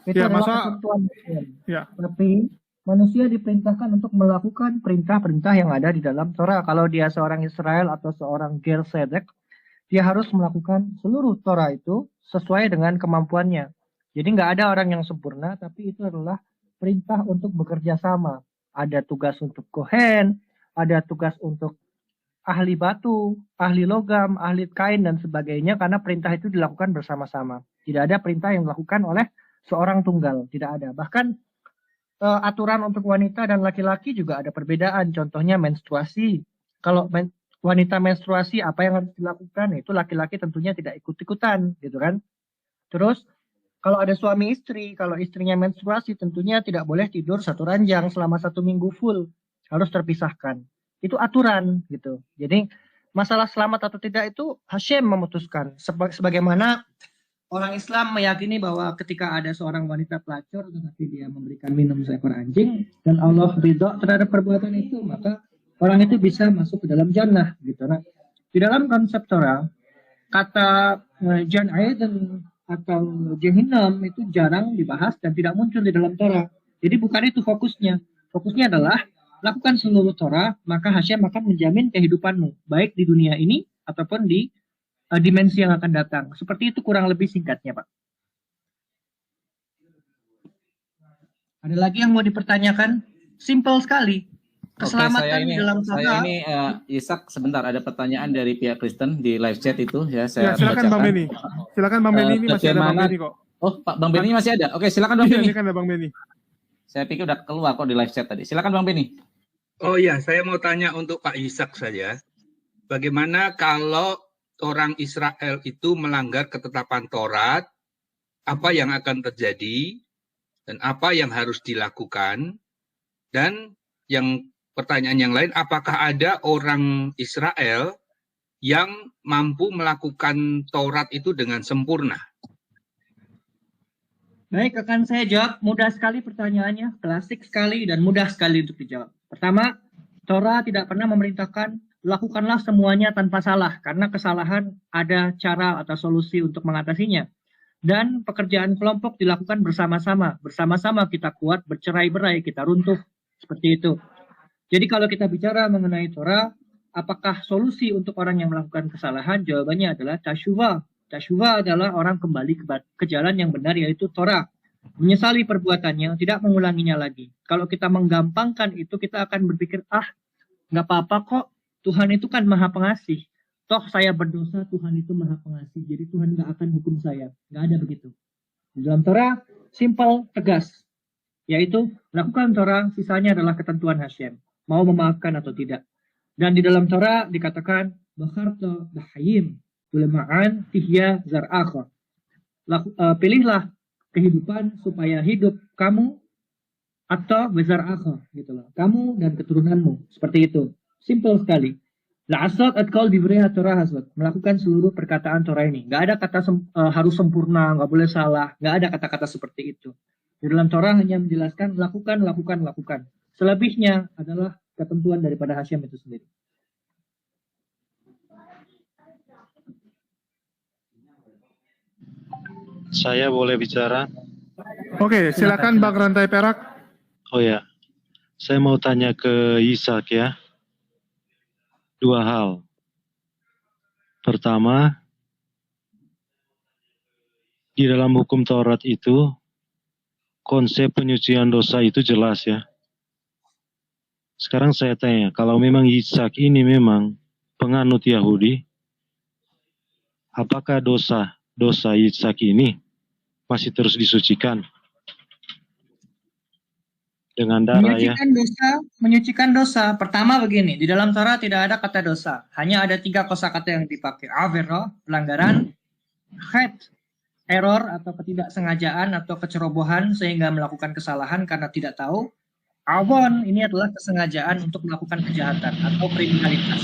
Itu adalah ketentuan Muslim. Ya. Tapi manusia diperintahkan untuk melakukan perintah-perintah yang ada di dalam Torah. Kalau dia seorang Israel atau seorang Ger Sedek, dia harus melakukan seluruh Torah itu sesuai dengan kemampuannya. Jadi nggak ada orang yang sempurna, tapi itu adalah perintah untuk bekerja sama. Ada tugas untuk kohen, ada tugas untuk ahli batu, ahli logam, ahli kain, dan sebagainya, karena perintah itu dilakukan bersama-sama. Tidak ada perintah yang dilakukan oleh seorang tunggal, tidak ada. Bahkan aturan untuk wanita dan laki-laki juga ada perbedaan, contohnya menstruasi. Kalau wanita menstruasi, apa yang harus dilakukan? Itu laki-laki tentunya tidak ikut-ikutan, gitu kan. Terus, kalau ada suami istri, kalau istrinya menstruasi tentunya tidak boleh tidur satu ranjang selama 1 minggu full. Harus terpisahkan. Itu aturan gitu. Jadi masalah selamat atau tidak itu Hashem memutuskan. Sebagaimana orang Islam meyakini bahwa ketika ada seorang wanita pelacur tetapi dia memberikan minum seekor anjing dan Allah ridho terhadap perbuatan itu, maka orang itu bisa masuk ke dalam jannah gitu. Nah, di dalam konsep Torah kata Jan Aiden atau Jahannam itu jarang dibahas dan tidak muncul di dalam Torah. Jadi bukan itu fokusnya. Fokusnya adalah lakukan seluruh Torah, maka Hashem akan menjamin kehidupanmu, baik di dunia ini ataupun di dimensi yang akan datang. Seperti itu kurang lebih singkatnya, Pak. Ada lagi yang mau dipertanyakan? Simple sekali. Keselamatan di dalam Torah. Saya ini Ishak, sebentar, ada pertanyaan dari pihak Kristen di live chat itu ya. Saya silakan bacakan. Bang Beni. Silakan Bang Beni, ini masih ada Bang Beni kok. Oh, Pak Bang Beni masih ada. Oke, silakan Bang Beni. Ini kan ada Bang Beni. Saya pikir udah keluar kok di live chat tadi. Silakan Bang Beni. Oh iya, saya mau tanya untuk Pak Ishak saja. Bagaimana kalau orang Israel itu melanggar ketetapan Taurat, apa yang akan terjadi dan apa yang harus dilakukan? Dan yang pertanyaan yang lain, apakah ada orang Israel yang mampu melakukan Taurat itu dengan sempurna? Baik, akan saya jawab. Mudah sekali pertanyaannya, klasik sekali dan mudah sekali untuk dijawab. Pertama, Torah tidak pernah memerintahkan lakukanlah semuanya tanpa salah, karena kesalahan ada cara atau solusi untuk mengatasinya. Dan pekerjaan kelompok dilakukan bersama-sama. Bersama-sama kita kuat, bercerai-berai, kita runtuh. Seperti itu. Jadi kalau kita bicara mengenai Torah, apakah solusi untuk orang yang melakukan kesalahan? Jawabannya adalah tasyuva. Tasyuva adalah orang kembali ke jalan yang benar, yaitu Torah. Menyesali perbuatannya, tidak mengulanginya lagi. Kalau kita menggampangkan itu, kita akan berpikir, nggak apa-apa kok, Tuhan itu kan maha pengasih. Toh saya berdosa, Tuhan itu maha pengasih. Jadi Tuhan nggak akan hukum saya. Nggak ada begitu. Di dalam Torah, simple, tegas. Yaitu, lakukan Torah, sisanya adalah ketentuan Hashem. Mau memaafkan atau tidak. Dan di dalam Torah dikatakan, Bakharta bahayim. Ulemaan tihya zar'akha. Pilihlah kehidupan supaya hidup kamu atau bezar'akha gitu loh. Kamu dan keturunanmu. Seperti itu. Simple sekali. La'asad atkal diberiha Torah hasad. Melakukan seluruh perkataan Torah ini. Nggak ada kata harus sempurna, nggak boleh salah. Nggak ada kata-kata seperti itu. Di dalam Torah hanya menjelaskan lakukan, lakukan, lakukan. Selebihnya adalah ketentuan daripada Hashem itu sendiri. Saya boleh bicara? Oke, silakan Bang Rantai Perak. Oh ya, saya mau tanya ke Ishak ya. Dua hal. Pertama, di dalam hukum Taurat itu, konsep penyucian dosa itu jelas ya. Sekarang saya tanya, kalau memang Ishak ini memang penganut Yahudi, apakah dosa Ishak ini masih terus disucikan dengan darah menyucikan dosa. Pertama begini, di dalam Torah tidak ada kata dosa, hanya ada 3 kosakata yang dipakai. Avera, pelanggaran, khat, error atau ketidaksengajaan atau kecerobohan sehingga melakukan kesalahan karena tidak tahu. Awon, ini adalah kesengajaan untuk melakukan kejahatan atau kriminalitas.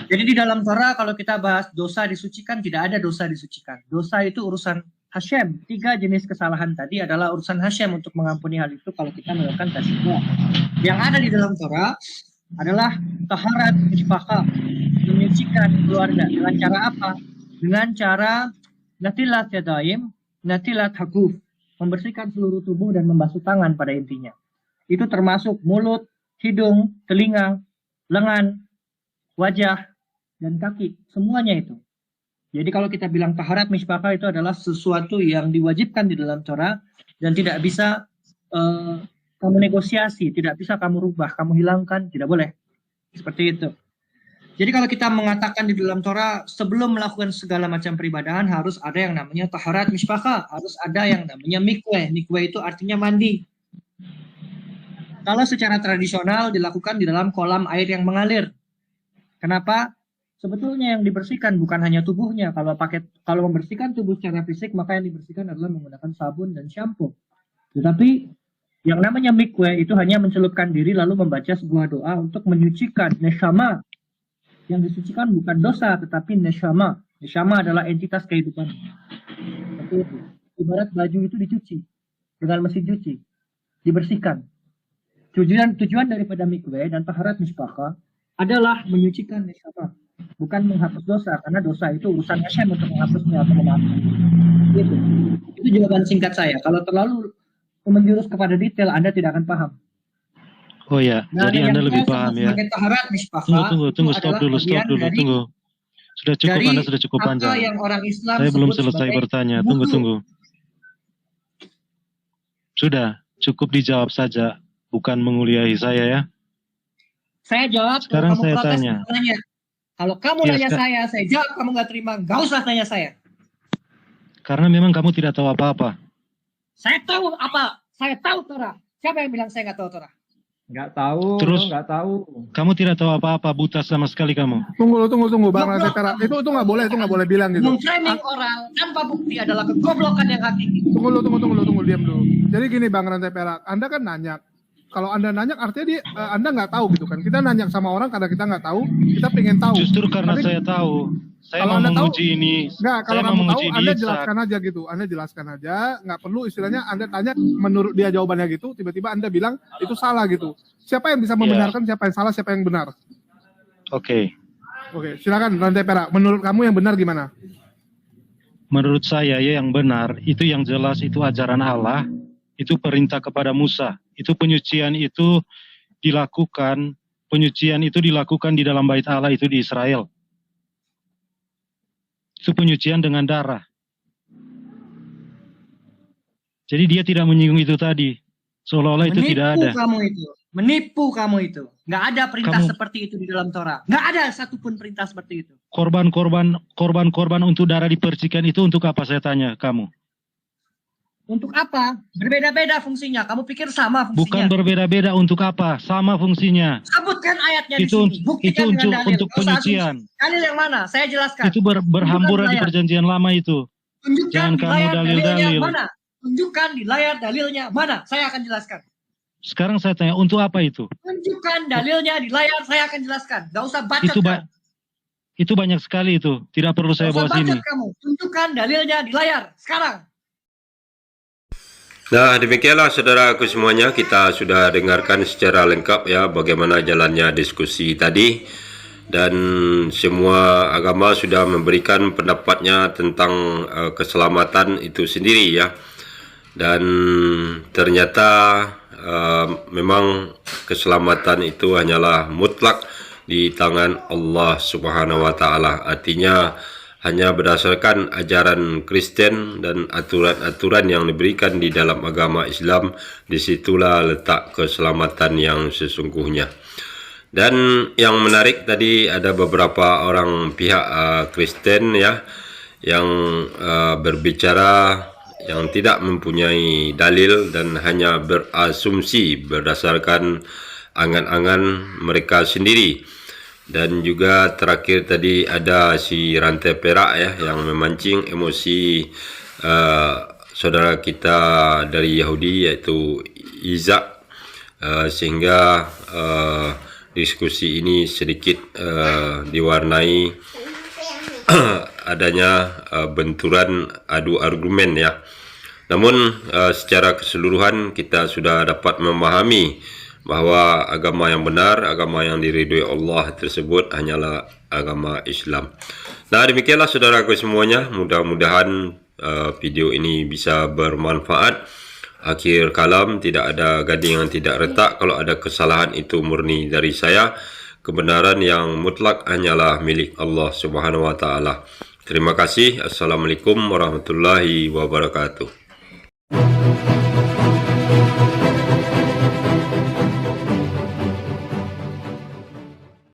Jadi di dalam Torah kalau kita bahas dosa disucikan, tidak ada dosa disucikan. Dosa itu urusan Hashem. 3 jenis kesalahan tadi adalah urusan Hashem untuk mengampuni hal itu kalau kita melakukan tasyuh. Yang ada di dalam Torah adalah taharat mishpachah, menyucikan keluarga. Dengan cara apa? Dengan cara natilat yadaim, natilat hakuf, membersihkan seluruh tubuh dan membasuh tangan pada intinya. Itu termasuk mulut, hidung, telinga, lengan, wajah, dan kaki. Semuanya itu. Jadi kalau kita bilang taharat mishpachah itu adalah sesuatu yang diwajibkan di dalam Torah dan tidak bisa kamu negosiasi, tidak bisa kamu rubah, kamu hilangkan, tidak boleh. Seperti itu. Jadi kalau kita mengatakan di dalam Torah sebelum melakukan segala macam peribadahan harus ada yang namanya taharat mishpachah, harus ada yang namanya mikwe. Mikwe itu artinya mandi. Kalau secara tradisional dilakukan di dalam kolam air yang mengalir. Kenapa? Sebetulnya yang dibersihkan bukan hanya tubuhnya. Kalau membersihkan tubuh secara fisik, maka yang dibersihkan adalah menggunakan sabun dan shampoo. Tetapi yang namanya mikwe itu hanya mencelupkan diri lalu membaca sebuah doa untuk menyucikan neshama. Yang disucikan bukan dosa, tetapi neshama. Neshama adalah entitas kehidupan. Seperti itu. Ibarat baju itu dicuci dengan mesin cuci, dibersihkan. Tujuan daripada mikwe dan taharat misbakah adalah menyucikan neshama, bukan menghapus dosa, karena dosa itu urusan Hashem untuk menghapusnya atau memaafkan. Itu jawaban singkat saya. Kalau terlalu menjurus kepada detail, Anda tidak akan paham. Oh ya, Nah, jadi yang Anda lebih saya paham sebut ya. sebagai taharat misbakah Tunggu, itu stop adalah dulu, bagian dari- tunggu. Sudah cukup, dari Anda sudah cukup apa panjang. yang orang Islam Saya belum sebut selesai sebagai bertanya. wudu. Tunggu. Sudah, cukup dijawab saja, bukan menguliahi saya ya. Saya jawab, Sekarang kalau kamu saya protes, tanya. nanya. Kalau kamu Ya, nanya saya jawab, kamu nggak terima, nggak usah tanya saya. Karena memang kamu tidak tahu apa-apa. Saya tahu apa? Saya tahu Torah. Siapa yang bilang saya nggak tahu Torah? Nggak tahu, Terus? nggak tahu. Kamu tidak tahu apa-apa, buta sama sekali kamu. Tunggu Bang Rantai Perak. Itu nggak boleh bilang gitu. Memframing orang tanpa bukti adalah kegoblokan yang hakiki. Tunggu, diam dulu. Jadi gini Bang Rantai Perak, Anda kan nanya. Kalau Anda nanya artinya Anda nggak tahu gitu kan. Kita nanya sama orang karena kita nggak tahu, kita pengen tahu. Justru karena Tapi saya tahu. Saya kalau mau Anda tahu, menguji ini. Nggak, kalau Saya kamu mau tahu, menguji Anda ini, jelaskan aja gitu. Anda jelaskan aja, nggak perlu istilahnya Anda tanya menurut dia jawabannya gitu, tiba-tiba Anda bilang itu salah gitu. Siapa yang bisa membenarkan, siapa yang salah, siapa yang benar? Oke. Silakan Rantai Perak. Menurut kamu yang benar gimana? Menurut saya ya yang benar, itu yang jelas itu ajaran Allah, itu perintah kepada Musa. Itu penyucian itu dilakukan di dalam bait Allah itu di Israel. Itu penyucian dengan darah. Jadi dia tidak menyinggung itu tadi. Seolah-olah itu tidak ada. Menipu kamu itu. Nggak ada perintah seperti itu di dalam Torah. Nggak ada satupun perintah seperti itu. Korban untuk darah dipercikan itu untuk apa saya tanya kamu? Untuk apa? Berbeda-beda fungsinya. Kamu pikir sama fungsinya? Bukan berbeda-beda untuk apa? Sama fungsinya. Sebutkan ayatnya di Itu sini. Buktikan dengan dalil. untuk penyucian. Dalil yang mana? Saya jelaskan. Itu berhamburan di perjanjian lama itu. Tunjukkan Jangan di kamu layar dalilnya dalil-dalil. mana? Tunjukkan di layar dalilnya mana? Saya akan jelaskan. Sekarang saya tanya, untuk apa itu? Tunjukkan dalilnya di layar, saya akan jelaskan. Gak usah baca. Itu banyak sekali itu. Tidak perlu saya bawa sini. Kamu. Tunjukkan dalilnya di layar sekarang. Nah, demikianlah saudaraku semuanya, kita sudah dengarkan secara lengkap ya bagaimana jalannya diskusi tadi, dan semua agama sudah memberikan pendapatnya tentang keselamatan itu sendiri ya. Dan ternyata memang keselamatan itu hanyalah mutlak di tangan Allah Subhanahu wa taala. Artinya hanya berdasarkan ajaran Kristen dan aturan-aturan yang diberikan di dalam agama Islam, disitulah letak keselamatan yang sesungguhnya. Dan yang menarik tadi ada beberapa orang pihak Kristen ya yang berbicara yang tidak mempunyai dalil dan hanya berasumsi berdasarkan angan-angan mereka sendiri. Dan juga terakhir tadi ada si Rantai Perak ya yang memancing emosi saudara kita dari Yahudi yaitu Izak, sehingga diskusi ini sedikit diwarnai adanya benturan adu argumen ya. Namun secara keseluruhan kita sudah dapat memahami bahwa agama yang benar, agama yang diridhoi Allah tersebut hanyalah agama Islam. Nah, demikianlah saudaraku semuanya, mudah-mudahan video ini bisa bermanfaat. Akhir kalam, tidak ada gading yang tidak retak. Kalau ada kesalahan itu murni dari saya. Kebenaran yang mutlak hanyalah milik Allah Subhanahu wa taala. Terima kasih. Assalamualaikum warahmatullahi wabarakatuh.